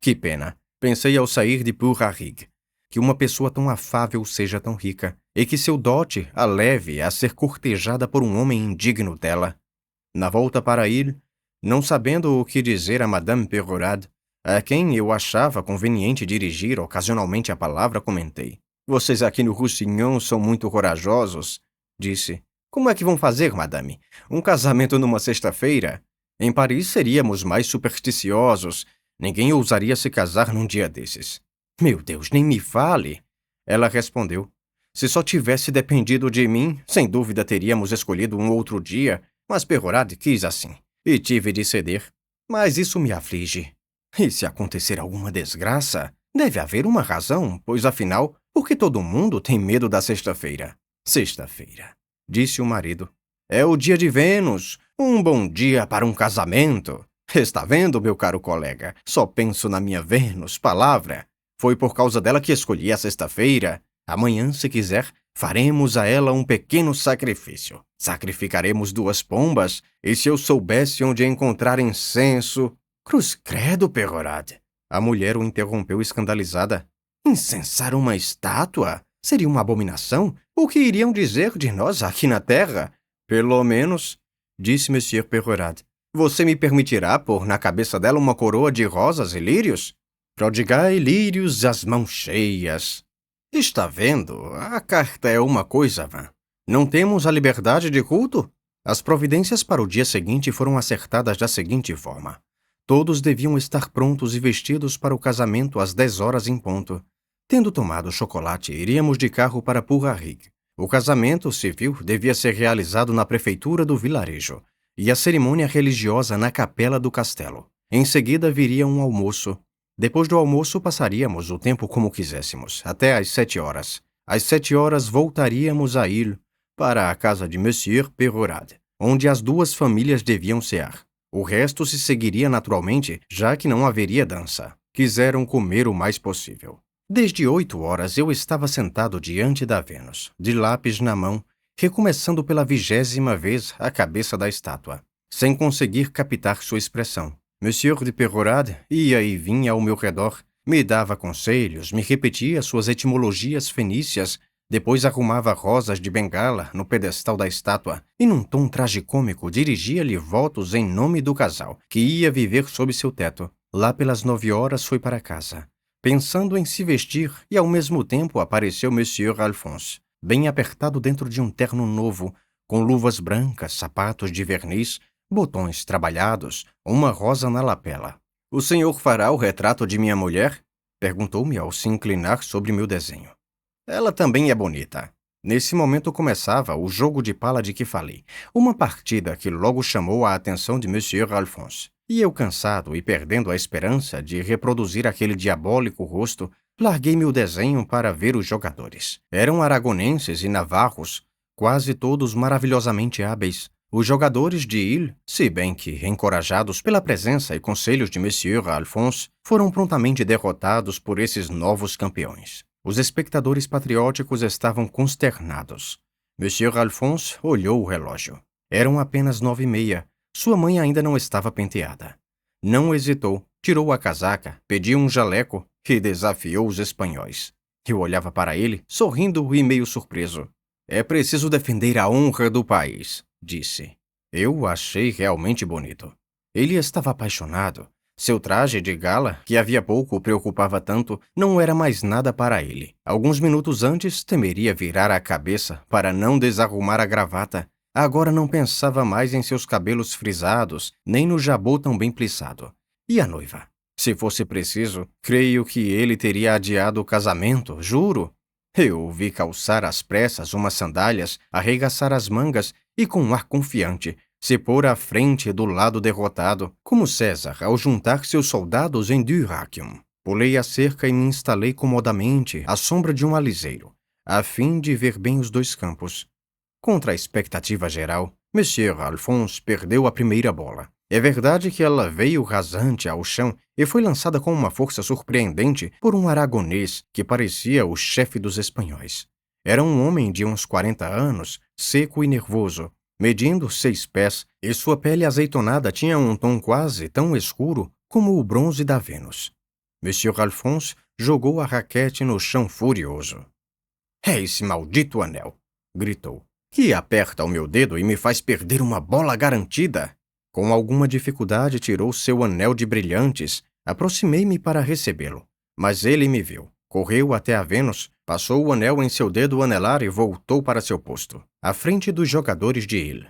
Que pena, pensei ao sair de Puy-Harrigue, que uma pessoa tão afável seja tão rica, e que seu dote a leve a ser cortejada por um homem indigno dela. Na volta para Ile, não sabendo o que dizer a Madame Perrorade, a quem eu achava conveniente dirigir ocasionalmente a palavra, comentei. Vocês aqui no Roussillon são muito corajosos, disse. Como é que vão fazer, madame? Um casamento numa sexta-feira? Em Paris seríamos mais supersticiosos. Ninguém ousaria se casar num dia desses. Meu Deus, nem me fale! Ela respondeu. Se só tivesse dependido de mim, sem dúvida teríamos escolhido um outro dia, mas Perrorade quis assim, e tive de ceder. Mas isso me aflige. E se acontecer alguma desgraça, deve haver uma razão, pois afinal, por que todo mundo tem medo da sexta-feira? Sexta-feira, disse o marido. É o dia de Vênus, um bom dia para um casamento. Está vendo, meu caro colega? Só penso na minha Vênus, palavra. Foi por causa dela que escolhi a sexta-feira. Amanhã, se quiser, faremos a ela um pequeno sacrifício. Sacrificaremos 2 pombas, e se eu soubesse onde encontrar incenso... Cruz credo, Perorade! A mulher o interrompeu escandalizada. Incensar uma estátua? Seria uma abominação? O que iriam dizer de nós aqui na terra? Pelo menos, disse Monsieur Perorade, você me permitirá pôr na cabeça dela uma coroa de rosas e lírios? Prodigai lírios às mãos cheias. Está vendo? A carta é uma coisa vã. Não temos a liberdade de culto? As providências para o dia seguinte foram acertadas da seguinte forma. Todos deviam estar prontos e vestidos para o casamento às 10 horas em ponto. Tendo tomado chocolate, iríamos de carro para Purrarig. O casamento civil devia ser realizado na prefeitura do vilarejo e a cerimônia religiosa na capela do castelo. Em seguida viria um almoço. Depois do almoço passaríamos o tempo como quiséssemos, até às 7 horas. Às 7 horas voltaríamos a ir para a casa de Monsieur Perorade, onde as duas famílias deviam cear. O resto se seguiria naturalmente, já que não haveria dança. Quiseram comer o mais possível. Desde 8 horas eu estava sentado diante da Vênus, de lápis na mão, recomeçando pela 20ª vez a cabeça da estátua, sem conseguir captar sua expressão. Monsieur de Perorade ia e vinha ao meu redor, me dava conselhos, me repetia suas etimologias fenícias, depois arrumava rosas de bengala no pedestal da estátua e, num tom tragicômico, dirigia-lhe votos em nome do casal, que ia viver sob seu teto. Lá pelas 9 horas foi para casa, pensando em se vestir, e ao mesmo tempo apareceu Monsieur Alphonse, bem apertado dentro de um terno novo, com luvas brancas, sapatos de verniz, botões trabalhados, uma rosa na lapela. — O senhor fará o retrato de minha mulher? Perguntou-me ao se inclinar sobre meu desenho. Ela também é bonita. Nesse momento começava o jogo de pala de que falei, uma partida que logo chamou a atenção de Monsieur Alphonse. E eu, cansado e perdendo a esperança de reproduzir aquele diabólico rosto, larguei meu desenho para ver os jogadores. Eram aragonenses e navarros, quase todos maravilhosamente hábeis. Os jogadores de Ile, se bem que encorajados pela presença e conselhos de Monsieur Alphonse, foram prontamente derrotados por esses novos campeões. Os espectadores patrióticos estavam consternados. Monsieur Alphonse olhou o relógio. Eram apenas 9h30. Sua mãe ainda não estava penteada. Não hesitou, tirou a casaca, pediu um jaleco e desafiou os espanhóis. Eu olhava para ele, sorrindo e meio surpreso. É preciso defender a honra do país, disse. Eu o achei realmente bonito. Ele estava apaixonado. Seu traje de gala, que havia pouco o preocupava tanto, não era mais nada para ele. Alguns minutos antes, temeria virar a cabeça para não desarrumar a gravata. Agora não pensava mais em seus cabelos frisados, nem no jabot tão bem plissado. E a noiva? Se fosse preciso, creio que ele teria adiado o casamento, juro. Eu o vi calçar às pressas umas sandálias, arregaçar as mangas e, com um ar confiante, se pôr à frente do lado derrotado, como César ao juntar seus soldados em Dyrrhachium. Pulei a cerca e me instalei comodamente à sombra de um aliseiro, a fim de ver bem os dois campos. Contra a expectativa geral, Monsieur Alphonse perdeu a primeira bola. É verdade que ela veio rasante ao chão e foi lançada com uma força surpreendente por um aragonês que parecia o chefe dos espanhóis. Era um homem de uns 40 anos, seco e nervoso, medindo 6 pés, e sua pele azeitonada tinha um tom quase tão escuro como o bronze da Vênus. Monsieur Alphonse jogou a raquete no chão furioso. — É esse maldito anel! Gritou. — Que aperta o meu dedo e me faz perder uma bola garantida! Com alguma dificuldade tirou seu anel de brilhantes. Aproximei-me para recebê-lo, mas ele me viu. Correu até a Vênus, passou o anel em seu dedo anelar e voltou para seu posto, à frente dos jogadores de Ile.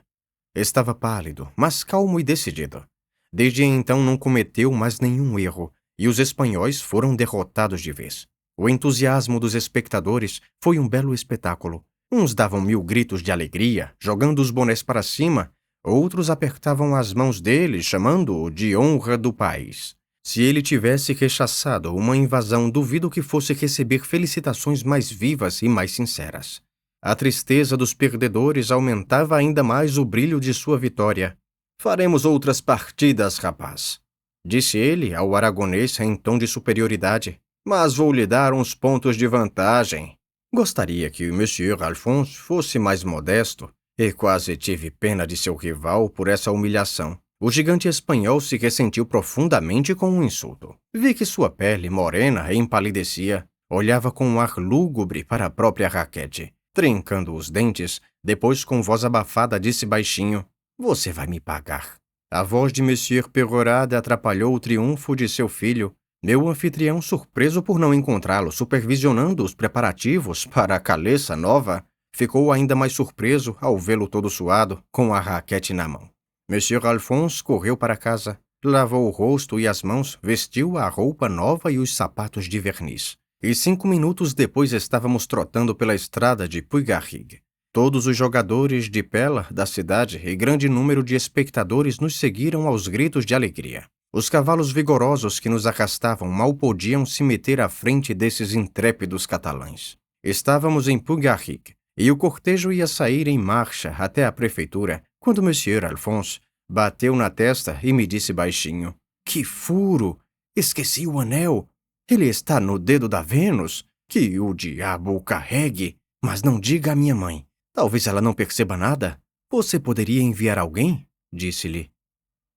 Estava pálido, mas calmo e decidido. Desde então não cometeu mais nenhum erro, e os espanhóis foram derrotados de vez. O entusiasmo dos espectadores foi um belo espetáculo. Uns davam 1000 gritos de alegria, jogando os bonés para cima, outros apertavam as mãos dele, chamando-o de honra do país. Se ele tivesse rechaçado uma invasão, duvido que fosse receber felicitações mais vivas e mais sinceras. A tristeza dos perdedores aumentava ainda mais o brilho de sua vitória. — Faremos outras partidas, rapaz, disse ele ao aragonês em tom de superioridade. — Mas vou lhe dar uns pontos de vantagem. Gostaria que o Monsieur Alphonse fosse mais modesto, e quase tive pena de seu rival por essa humilhação. O gigante espanhol se ressentiu profundamente com o insulto. Vi que sua pele, morena, empalidecia. Olhava com um ar lúgubre para a própria raquete. Trincando os dentes, depois com voz abafada disse baixinho: "Você vai me pagar." A voz de Monsieur Perorade atrapalhou o triunfo de seu filho. Meu anfitrião, surpreso por não encontrá-lo supervisionando os preparativos para a caleça nova, ficou ainda mais surpreso ao vê-lo todo suado, com a raquete na mão. Monsieur Alphonse correu para casa, lavou o rosto e as mãos, vestiu a roupa nova e os sapatos de verniz. E 5 minutos depois estávamos trotando pela estrada de Puy-Garrigue. Todos os jogadores de pela da cidade e grande número de espectadores nos seguiram aos gritos de alegria. Os cavalos vigorosos que nos arrastavam mal podiam se meter à frente desses intrépidos catalães. Estávamos em Puy-Garrigue, e o cortejo ia sair em marcha até a prefeitura, quando Monsieur Alphonse bateu na testa e me disse baixinho: "Que furo! Esqueci o anel! Ele está no dedo da Vênus! Que o diabo o carregue! Mas não diga à minha mãe. Talvez ela não perceba nada. Você poderia enviar alguém?" disse-lhe.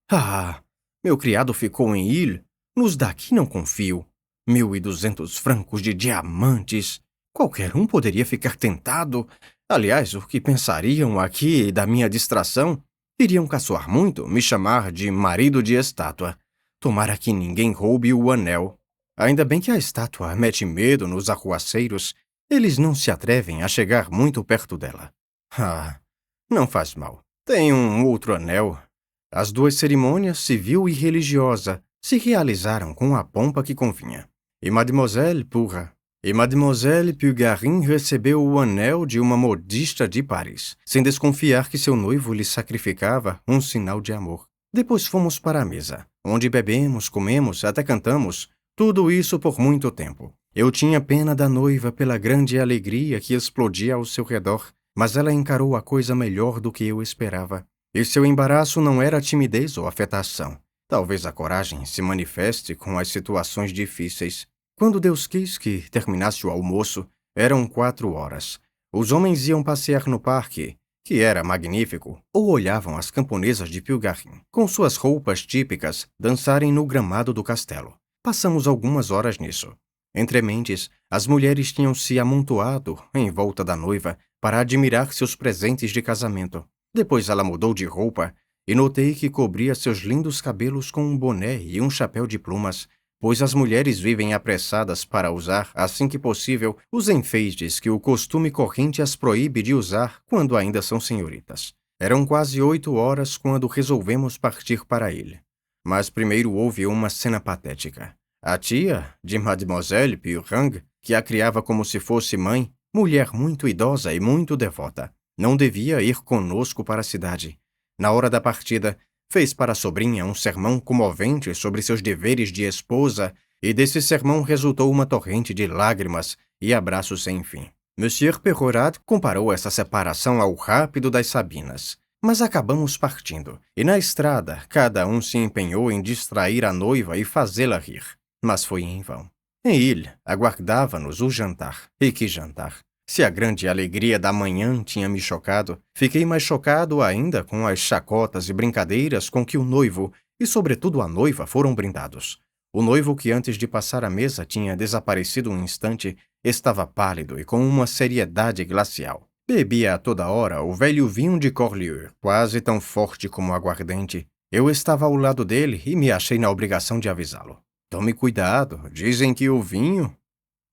"Ah, meu criado ficou em Ile. Nos daqui não confio. 1.200 francos de diamantes. Qualquer um poderia ficar tentado. Aliás, o que pensariam aqui da minha distração? Iriam caçoar muito, me chamar de marido de estátua. Tomara que ninguém roube o anel. Ainda bem que a estátua mete medo nos arruaceiros. Eles não se atrevem a chegar muito perto dela. Ah, não faz mal. Tem um outro anel." As 2 cerimônias, civil e religiosa, se realizaram com a pompa que convinha. E Mademoiselle Pugarin recebeu o anel de uma modista de Paris, sem desconfiar que seu noivo lhe sacrificava um sinal de amor. Depois fomos para a mesa, onde bebemos, comemos, até cantamos, tudo isso por muito tempo. Eu tinha pena da noiva pela grande alegria que explodia ao seu redor, mas ela encarou a coisa melhor do que eu esperava. E seu embaraço não era timidez ou afetação. Talvez a coragem se manifeste com as situações difíceis. Quando Deus quis que terminasse o almoço, eram 4 horas. Os homens iam passear no parque, que era magnífico, ou olhavam as camponesas de Puy-Garrigue, com suas roupas típicas, dançarem no gramado do castelo. Passamos algumas horas nisso. Entre mentes, as mulheres tinham se amontoado em volta da noiva para admirar seus presentes de casamento. Depois ela mudou de roupa e notei que cobria seus lindos cabelos com um boné e um chapéu de plumas, pois as mulheres vivem apressadas para usar, assim que possível, os enfeites que o costume corrente as proíbe de usar quando ainda são senhoritas. Eram quase 8 horas quando resolvemos partir para ele. Mas primeiro houve uma cena patética. A tia de Mademoiselle Pugarin, que a criava como se fosse mãe, mulher muito idosa e muito devota, não devia ir conosco para a cidade. Na hora da partida, fez para a sobrinha um sermão comovente sobre seus deveres de esposa, e desse sermão resultou uma torrente de lágrimas e abraços sem fim. Monsieur Perorade comparou essa separação ao rápido das Sabinas. Mas acabamos partindo, e na estrada cada um se empenhou em distrair a noiva e fazê-la rir. Mas foi em vão. Em Ile, aguardava-nos o jantar. E que jantar! Se a grande alegria da manhã tinha me chocado, fiquei mais chocado ainda com as chacotas e brincadeiras com que o noivo, e sobretudo a noiva, foram brindados. O noivo, que antes de passar a mesa tinha desaparecido um instante, estava pálido e com uma seriedade glacial. Bebia a toda hora o velho vinho de Corlieu, quase tão forte como aguardente. Eu estava ao lado dele e me achei na obrigação de avisá-lo. Tome cuidado, dizem que o vinho...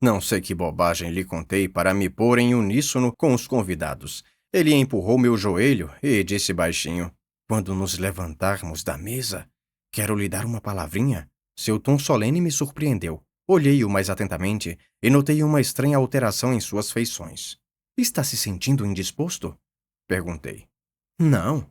Não sei que bobagem lhe contei para me pôr em uníssono com os convidados. Ele empurrou meu joelho e disse baixinho: "Quando nos levantarmos da mesa, quero lhe dar uma palavrinha." Seu tom solene me surpreendeu. Olhei-o mais atentamente e notei uma estranha alteração em suas feições. "Está se sentindo indisposto?" perguntei. "Não."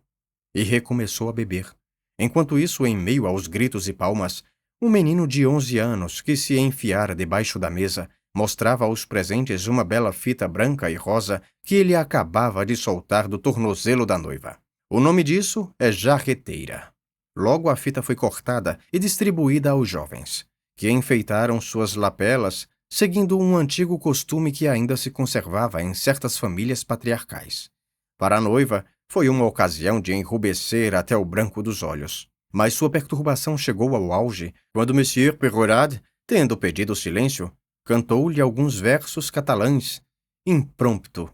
E recomeçou a beber. Enquanto isso, em meio aos gritos e palmas, um menino de 11 anos que se enfiara debaixo da mesa mostrava aos presentes uma bela fita branca e rosa que ele acabava de soltar do tornozelo da noiva. O nome disso é jarreteira. Logo a fita foi cortada e distribuída aos jovens, que enfeitaram suas lapelas, seguindo um antigo costume que ainda se conservava em certas famílias patriarcais. Para a noiva, Foi uma ocasião de enrubescer até o branco dos olhos. Mas sua perturbação chegou ao auge quando Monsieur Perrorade, tendo pedido silêncio, cantou-lhe alguns versos catalães, impromptu.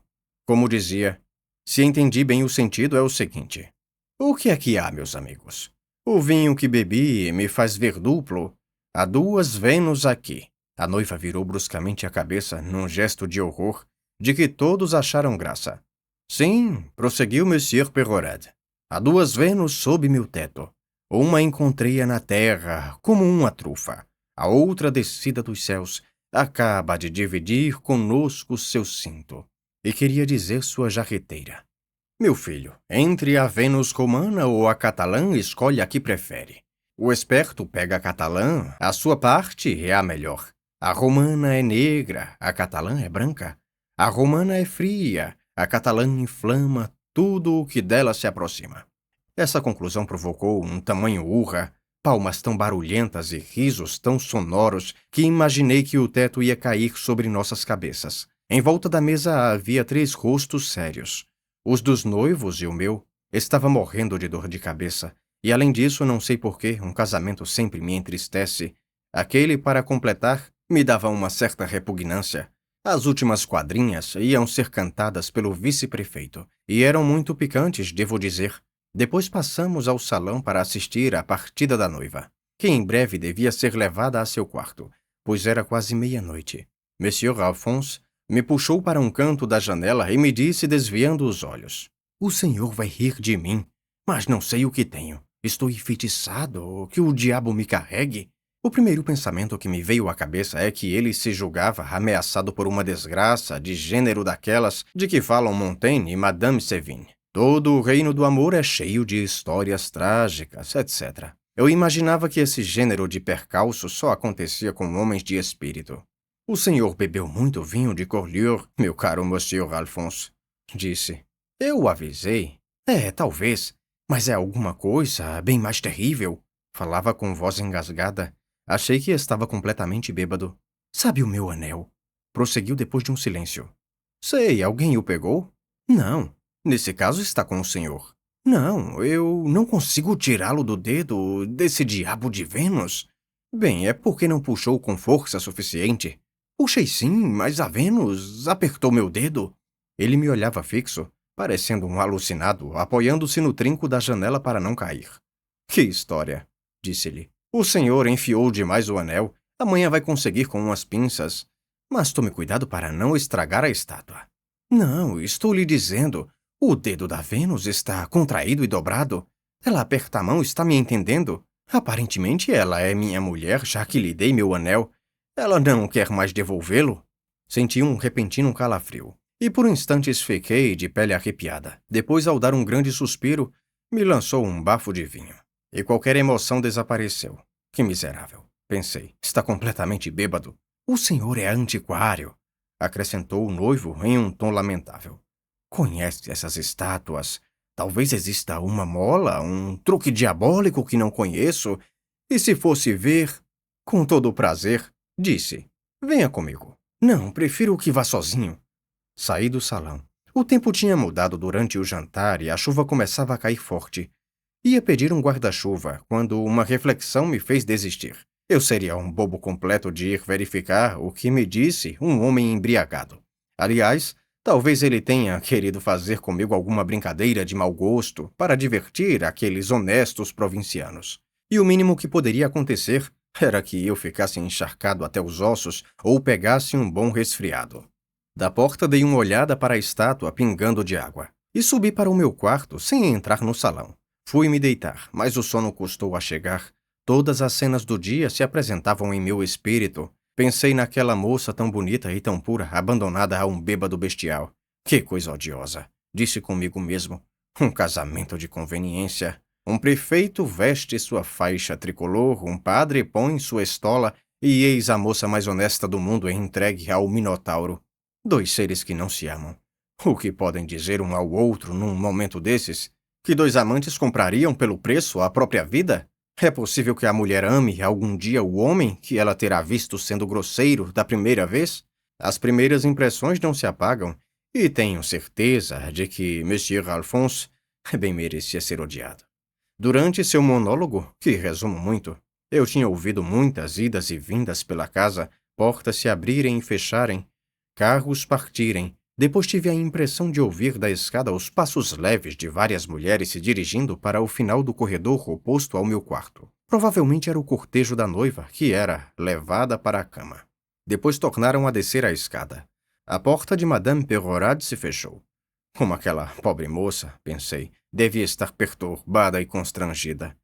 Como dizia, se entendi bem o sentido, é o seguinte: o que é que há, meus amigos? O vinho que bebi me faz ver duplo. Há duas Vênus aqui. A noiva virou bruscamente a cabeça num gesto de horror, de que todos acharam graça. Sim, prosseguiu Monsieur Perrorade. Há duas Vênus sob meu teto. Uma encontrei-a na terra, como uma trufa. A outra, descida dos céus, acaba de dividir conosco seu cinto. E queria dizer sua jarreteira. Meu filho, entre a Vênus romana ou a catalã, escolhe a que prefere. O esperto pega a catalã, a sua parte é a melhor. A romana é negra, a catalã é branca. A romana é fria, a catalã inflama tudo o que dela se aproxima. Essa conclusão provocou um tamanho urra, palmas tão barulhentas e risos tão sonoros que imaginei que o teto ia cair sobre nossas cabeças. Em volta da mesa havia 3 rostos sérios. Os dos noivos e o meu. Estava morrendo de dor de cabeça. E além disso, não sei por que um casamento sempre me entristece. Aquele, para completar, me dava uma certa repugnância. As últimas quadrinhas iam ser cantadas pelo vice-prefeito, e eram muito picantes, devo dizer. Depois passamos ao salão para assistir à partida da noiva, que em breve devia ser levada a seu quarto, pois era quase meia-noite. Monsieur Alphonse me puxou para um canto da janela e me disse, desviando os olhos: "O senhor vai rir de mim, mas não sei o que tenho. Estou enfeitiçado, que o diabo me carregue." O primeiro pensamento que me veio à cabeça é que ele se julgava ameaçado por uma desgraça de gênero daquelas de que falam Montaigne e Madame Sévigné. Todo o reino do amor é cheio de histórias trágicas, etc. Eu imaginava que esse gênero de percalço só acontecia com homens de espírito. "O senhor bebeu muito vinho de Corlior, meu caro Monsieur Alphonse", disse. Eu o avisei. Talvez, mas é alguma coisa bem mais terrível. Falava com voz engasgada. Achei que estava completamente bêbado. "Sabe o meu anel?" Prosseguiu depois de um silêncio. "Sei, alguém o pegou?" "Não. Nesse caso está com o senhor." "Não, eu não consigo tirá-lo do dedo desse diabo de Vênus." "Bem, é porque não puxou com força suficiente." "Puxei sim, mas a Vênus apertou meu dedo." Ele me olhava fixo, parecendo um alucinado, apoiando-se no trinco da janela para não cair. "Que história", disse-lhe. "O senhor enfiou demais o anel. Amanhã vai conseguir com umas pinças. Mas tome cuidado para não estragar a estátua." "Não, estou lhe dizendo. O dedo da Vênus está contraído e dobrado. Ela aperta a mão, está me entendendo? Aparentemente ela é minha mulher, já que lhe dei meu anel. Ela não quer mais devolvê-lo." Senti um repentino calafrio, e por instantes fiquei de pele arrepiada. Depois, ao dar um grande suspiro, me lançou um bafo de vinho. E qualquer emoção desapareceu. "Que miserável", pensei. "Está completamente bêbado." "O senhor é antiquário", acrescentou o noivo em um tom lamentável. "Conhece essas estátuas? Talvez exista uma mola, um truque diabólico que não conheço. E se fosse ver..." "Com todo o prazer", disse. "Venha comigo." "Não, prefiro que vá sozinho." Saí do salão. O tempo tinha mudado durante o jantar e a chuva começava a cair forte. Ia pedir um guarda-chuva quando uma reflexão me fez desistir. Eu seria um bobo completo de ir verificar o que me disse um homem embriagado. Aliás, talvez ele tenha querido fazer comigo alguma brincadeira de mau gosto para divertir aqueles honestos provincianos. E o mínimo que poderia acontecer era que eu ficasse encharcado até os ossos ou pegasse um bom resfriado. Da porta dei uma olhada para a estátua pingando de água e subi para o meu quarto sem entrar no salão. Fui me deitar, mas o sono custou a chegar. Todas as cenas do dia se apresentavam em meu espírito. Pensei naquela moça tão bonita e tão pura, abandonada a um bêbado bestial. Que coisa odiosa, disse comigo mesmo. Um casamento de conveniência. Um prefeito veste sua faixa tricolor, um padre põe sua estola e eis a moça mais honesta do mundo entregue ao Minotauro. 2 seres que não se amam. O que podem dizer um ao outro num momento desses? Que 2 amantes comprariam pelo preço a própria vida? É possível que a mulher ame algum dia o homem que ela terá visto sendo grosseiro da primeira vez? As primeiras impressões não se apagam, e tenho certeza de que Monsieur Alphonse Bem merecia ser odiado. Durante seu monólogo, que resumo muito, eu tinha ouvido muitas idas e vindas pela casa, portas se abrirem e fecharem, carros partirem. Depois tive a impressão de ouvir da escada os passos leves de várias mulheres se dirigindo para o final do corredor oposto ao meu quarto. Provavelmente era o cortejo da noiva, que era levada para a cama. Depois tornaram a descer a escada. A porta de Madame Perrorade se fechou. Como aquela pobre moça, pensei, devia estar perturbada e constrangida.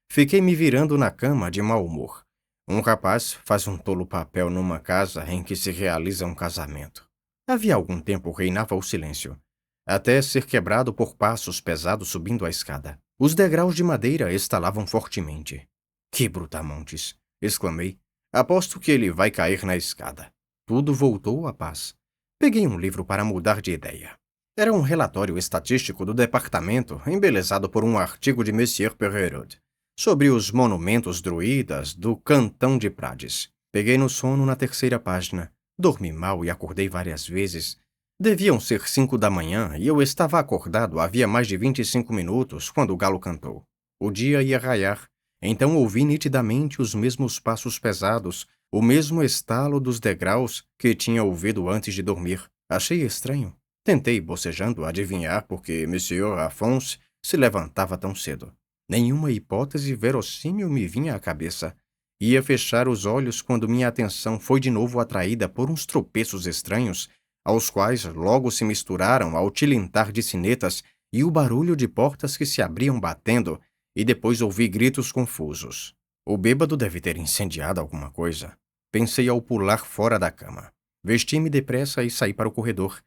Fiquei me virando na cama de mau humor. Um rapaz faz um tolo papel numa casa em que se realiza um casamento. Havia algum tempo reinava o silêncio, até ser quebrado por passos pesados subindo a escada. Os degraus de madeira estalavam fortemente. Que brutamontes! Exclamei. Aposto que ele vai cair na escada. Tudo voltou à paz. Peguei um livro para mudar de ideia. Era um relatório estatístico do departamento, embelezado por um artigo de Monsieur Perrault, sobre os monumentos druidas do Cantão de Prades. Peguei no sono na terceira página. Dormi mal e acordei várias vezes. Deviam ser 5 da manhã e eu estava acordado havia mais de 25 minutos quando o galo cantou. O dia ia raiar, então ouvi nitidamente os mesmos passos pesados, o mesmo estalo dos degraus que tinha ouvido antes de dormir. Achei estranho. Tentei, bocejando, adivinhar por que Monsieur Alphonse se levantava tão cedo. Nenhuma hipótese verossímil me vinha à cabeça. Ia fechar os olhos quando minha atenção foi de novo atraída por uns tropeços estranhos, aos quais logo se misturaram ao tilintar de sinetas e o barulho de portas que se abriam batendo, e depois ouvi gritos confusos. O bêbado deve ter incendiado alguma coisa. Pensei ao pular fora da cama. Vesti-me depressa e saí para o corredor.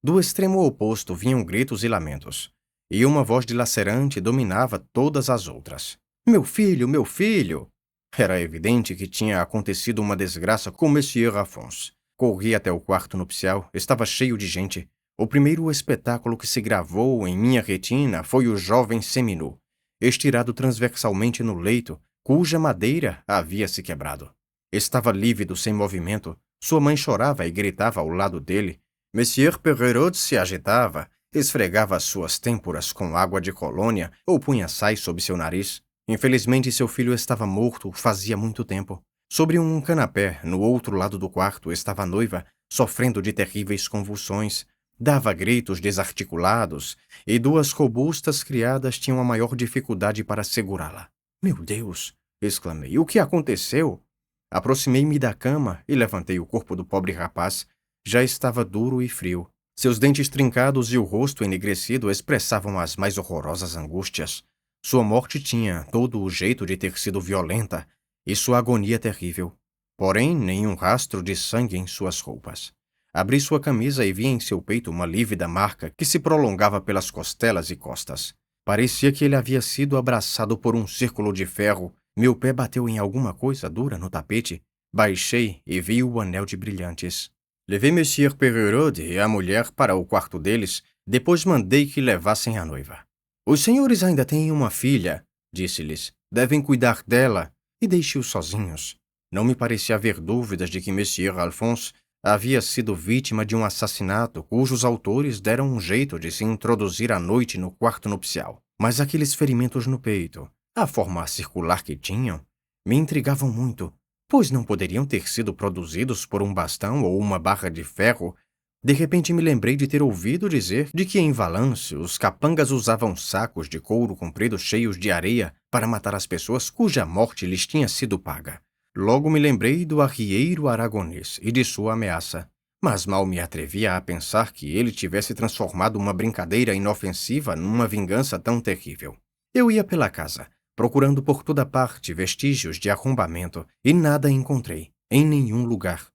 Do extremo oposto vinham gritos e lamentos, e uma voz dilacerante dominava todas as outras. Meu filho, meu filho! Era evidente que tinha acontecido uma desgraça com Monsieur Alphonse. Corri até o quarto nupcial, estava cheio de gente. O primeiro espetáculo que se gravou em minha retina foi o jovem seminu, estirado transversalmente no leito, cuja madeira havia se quebrado. Estava lívido, sem movimento. Sua mãe chorava e gritava ao lado dele. Monsieur Perrault se agitava, esfregava suas têmporas com água de colônia ou punha sais sob seu nariz. Infelizmente, seu filho estava morto fazia muito tempo. Sobre um canapé, no outro lado do quarto, estava a noiva, sofrendo de terríveis convulsões. Dava gritos desarticulados, e 2 robustas criadas tinham a maior dificuldade para segurá-la. Meu Deus! Exclamei. O que aconteceu? Aproximei-me da cama e levantei o corpo do pobre rapaz. Já estava duro e frio. Seus dentes trincados e o rosto enegrecido expressavam as mais horrorosas angústias. Sua morte tinha todo o jeito de ter sido violenta e sua agonia terrível. Porém, nenhum rastro de sangue em suas roupas. Abri sua camisa e vi em seu peito uma lívida marca que se prolongava pelas costelas e costas. Parecia que ele havia sido abraçado por um círculo de ferro. Meu pé bateu em alguma coisa dura no tapete. Baixei e vi o anel de brilhantes. Levei Monsieur Perrault e a mulher para o quarto deles, depois mandei que levassem a noiva. Os senhores ainda têm uma filha, disse-lhes. Devem cuidar dela e deixe-os sozinhos. Não me parecia haver dúvidas de que Monsieur Alphonse havia sido vítima de um assassinato cujos autores deram um jeito de se introduzir à noite no quarto nupcial. Mas aqueles ferimentos no peito, a forma circular que tinham, me intrigavam muito, pois não poderiam ter sido produzidos por um bastão ou uma barra de ferro. De repente me lembrei de ter ouvido dizer de que em Valence os capangas usavam sacos de couro comprido cheios de areia para matar as pessoas cuja morte lhes tinha sido paga. Logo me lembrei do arrieiro aragonês e de sua ameaça, mas mal me atrevia a pensar que ele tivesse transformado uma brincadeira inofensiva numa vingança tão terrível. Eu ia pela casa, procurando por toda parte vestígios de arrombamento, e nada encontrei, em nenhum lugar.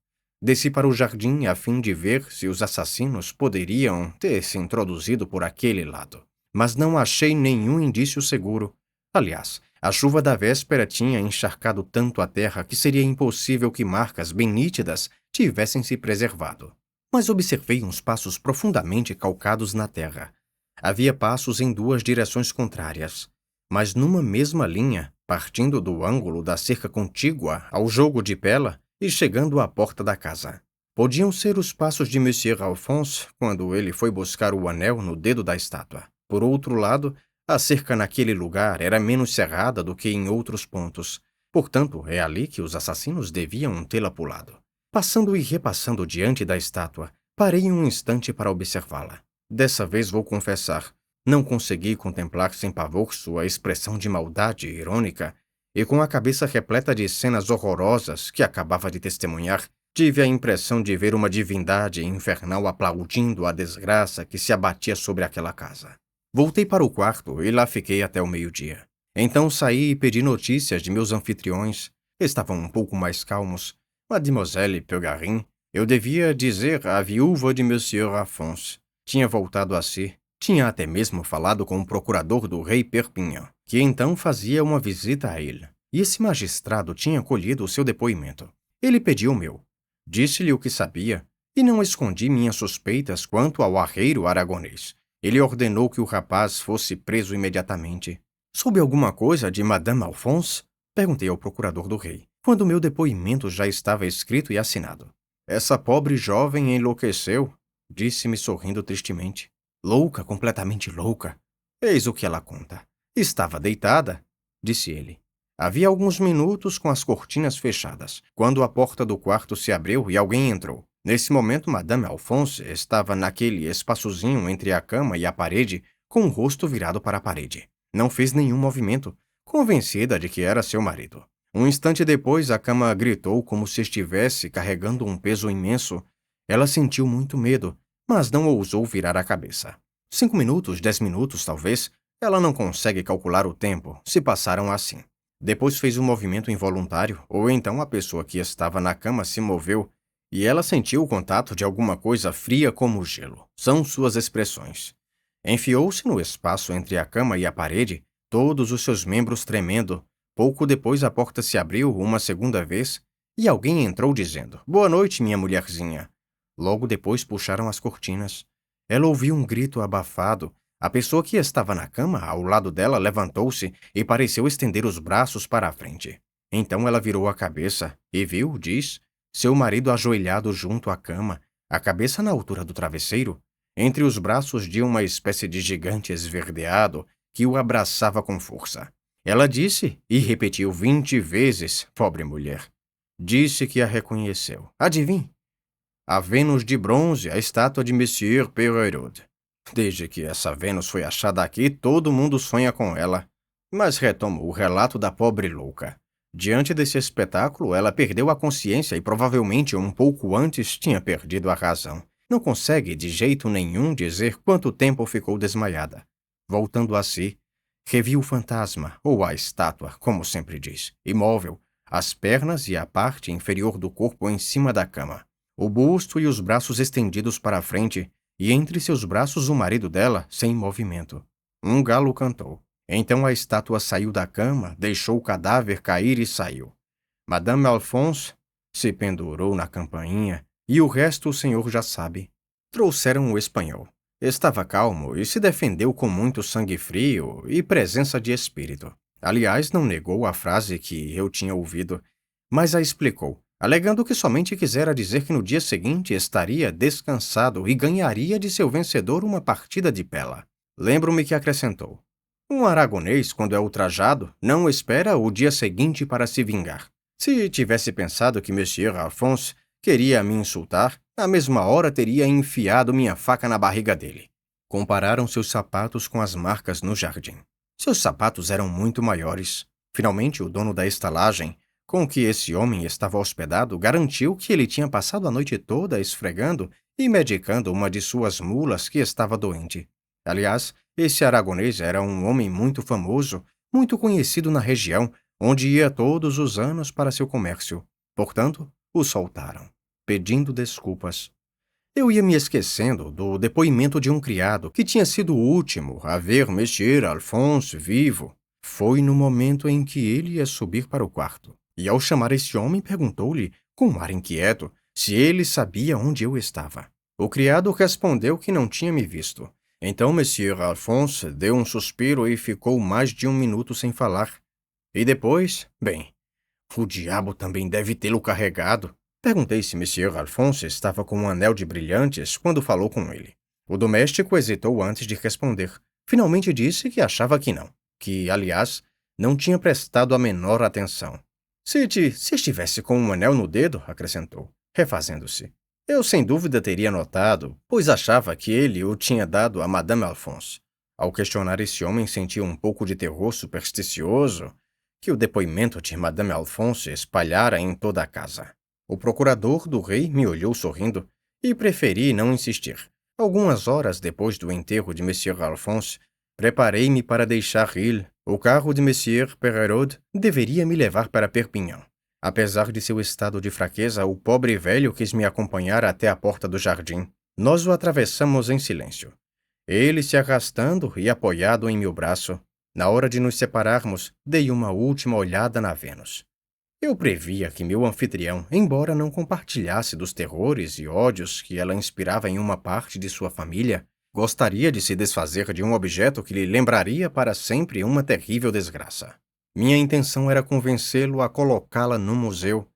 Desci para o jardim a fim de ver se os assassinos poderiam ter se introduzido por aquele lado. Mas não achei nenhum indício seguro. Aliás, a chuva da véspera tinha encharcado tanto a terra que seria impossível que marcas bem nítidas tivessem se preservado. Mas observei uns passos profundamente calcados na terra. Havia passos em 2 direções contrárias, mas numa mesma linha, partindo do ângulo da cerca contígua ao jogo de pela e chegando à porta da casa. Podiam ser os passos de Monsieur Alphonse quando ele foi buscar o anel no dedo da estátua. por outro lado, a cerca naquele lugar era menos cerrada do que em outros pontos. Portanto, é ali que os assassinos deviam tê-la pulado. Passando e repassando diante da estátua, parei um instante para observá-la. Dessa vez vou confessar, não consegui contemplar sem pavor sua expressão de maldade irônica, e com a cabeça repleta de cenas horrorosas que acabava de testemunhar, tive a impressão de ver uma divindade infernal aplaudindo a desgraça que se abatia sobre aquela casa. Voltei para o quarto e lá fiquei até o meio-dia. Então saí e pedi notícias de meus anfitriões. Estavam um pouco mais calmos. Mademoiselle Pegarin, eu devia dizer a viúva de Monsieur Alphonse, tinha voltado a si. Tinha até mesmo falado com o procurador do rei Perpignan, que então fazia uma visita a ele. E esse magistrado tinha colhido o seu depoimento. Ele pediu o meu. Disse-lhe o que sabia, e não escondi minhas suspeitas quanto ao arrieiro aragonês. Ele ordenou que o rapaz fosse preso imediatamente. Soube alguma coisa de Madame Alphonse? Perguntei ao procurador do rei, quando meu depoimento já estava escrito e assinado. Essa pobre jovem enlouqueceu, disse-me sorrindo tristemente. Louca, completamente louca. Eis o que ela conta. Estava deitada, disse ele. Havia alguns minutos com as cortinas fechadas, quando a porta do quarto se abriu e alguém entrou. Nesse momento, Madame Alphonse estava naquele espaçozinho entre a cama e a parede, com o rosto virado para a parede. Não fez nenhum movimento, convencida de que era seu marido. Um instante depois, a cama gritou como se estivesse carregando um peso imenso. Ela sentiu muito medo, mas não ousou virar a cabeça. 5 minutos, 10 minutos, talvez. Ela não consegue calcular o tempo, se passaram assim. Depois fez um movimento involuntário, ou então a pessoa que estava na cama se moveu, e ela sentiu o contato de alguma coisa fria como gelo. São suas expressões. Enfiou-se no espaço entre a cama e a parede, todos os seus membros tremendo. Pouco depois a porta se abriu uma segunda vez, e alguém entrou dizendo, "Boa noite, minha mulherzinha." Logo depois puxaram as cortinas. Ela ouviu um grito abafado. A pessoa que estava na cama, ao lado dela, levantou-se e pareceu estender os braços para a frente. Então ela virou a cabeça e viu, diz, seu marido ajoelhado junto à cama, a cabeça na altura do travesseiro, entre os braços de uma espécie de gigante esverdeado que o abraçava com força. Ela disse e repetiu 20 vezes, pobre mulher. Disse que a reconheceu. Adivinhe? A Vênus de bronze, a estátua de Monsieur Perrault. Desde que essa Vênus foi achada aqui, todo mundo sonha com ela. Mas retomo o relato da pobre louca. Diante desse espetáculo, ela perdeu a consciência e provavelmente um pouco antes tinha perdido a razão. Não consegue de jeito nenhum dizer quanto tempo ficou desmaiada. Voltando a si, reviu o fantasma, ou a estátua, como sempre diz, imóvel, as pernas e a parte inferior do corpo em cima da cama, o busto e os braços estendidos para a frente, e entre seus braços o marido dela, sem movimento. Um galo cantou. Então a estátua saiu da cama, deixou o cadáver cair e saiu. Madame Alphonse se pendurou na campainha, e o resto o senhor já sabe. Trouxeram o espanhol. Estava calmo e se defendeu com muito sangue frio e presença de espírito. Aliás, não negou a frase que eu tinha ouvido, mas a explicou, alegando que somente quisera dizer que no dia seguinte estaria descansado e ganharia de seu vencedor uma partida de pela. Lembro-me que acrescentou. Um aragonês, quando é ultrajado, não espera o dia seguinte para se vingar. Se tivesse pensado que Monsieur Alphonse queria me insultar, na mesma hora teria enfiado minha faca na barriga dele. Compararam seus sapatos com as marcas no jardim. Seus sapatos eram muito maiores. Finalmente, o dono da estalagem, com que esse homem estava hospedado, garantiu que ele tinha passado a noite toda esfregando e medicando uma de suas mulas que estava doente. Aliás, esse aragonês era um homem muito famoso, muito conhecido na região, onde ia todos os anos para seu comércio. Portanto, o soltaram, pedindo desculpas. Eu ia me esquecendo do depoimento de um criado que tinha sido o último a ver Monsieur Alphonse vivo. Foi no momento em que ele ia subir para o quarto. E ao chamar esse homem, perguntou-lhe, com um ar inquieto, se ele sabia onde eu estava. O criado respondeu que não tinha me visto. Então Monsieur Alphonse deu um suspiro e ficou mais de 1 minuto sem falar. E depois, bem, o diabo também deve tê-lo carregado. Perguntei se Monsieur Alphonse estava com um anel de brilhantes quando falou com ele. O doméstico hesitou antes de responder. Finalmente disse que achava que não, que, aliás, não tinha prestado a menor atenção. Se estivesse com um anel no dedo, acrescentou, refazendo-se, eu sem dúvida teria notado, pois achava que ele o tinha dado a Madame Alphonse. Ao questionar esse homem, sentia um pouco de terror supersticioso que o depoimento de Madame Alphonse espalhara em toda a casa. O procurador do rei me olhou sorrindo e preferi não insistir. Algumas horas depois do enterro de Monsieur Alphonse, preparei-me para deixar ir. O carro de Monsieur Perrault deveria me levar para Perpignan. Apesar de seu estado de fraqueza, o pobre velho quis me acompanhar até a porta do jardim. Nós o atravessamos em silêncio. Ele se arrastando e apoiado em meu braço. Na hora de nos separarmos, dei uma última olhada na Vênus. Eu previa que meu anfitrião, embora não compartilhasse dos terrores e ódios que ela inspirava em uma parte de sua família, gostaria de se desfazer de um objeto que lhe lembraria para sempre uma terrível desgraça. Minha intenção era convencê-lo a colocá-la no museu.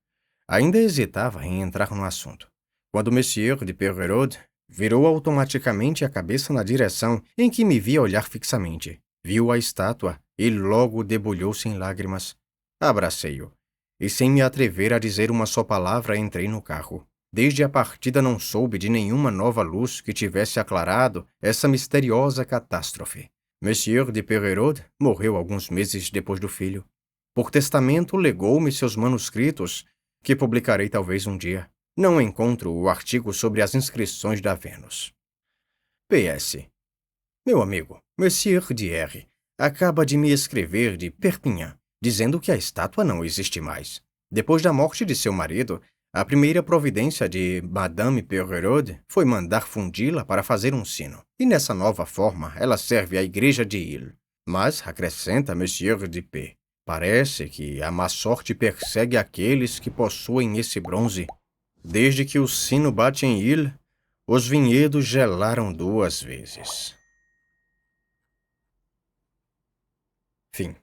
Ainda hesitava em entrar no assunto, quando Monsieur de Perrault virou automaticamente a cabeça na direção em que me via olhar fixamente. Viu a estátua e logo debulhou-se em lágrimas. Abracei-o, e sem me atrever a dizer uma só palavra entrei no carro. Desde a partida não soube de nenhuma nova luz que tivesse aclarado essa misteriosa catástrofe. Monsieur de Perrault morreu alguns meses depois do filho. Por testamento legou-me seus manuscritos, que publicarei talvez um dia. Não encontro o artigo sobre as inscrições da Vênus. PS. Meu amigo, Monsieur de R. acaba de me escrever de Perpignan, dizendo que a estátua não existe mais. Depois da morte de seu marido, a primeira providência de Madame Perrault foi mandar fundi-la para fazer um sino, e nessa nova forma ela serve à igreja de Ile. Mas, acrescenta Monsieur de P., parece que a má sorte persegue aqueles que possuem esse bronze. Desde que o sino bate em Ile, os vinhedos gelaram 2 vezes. Fim.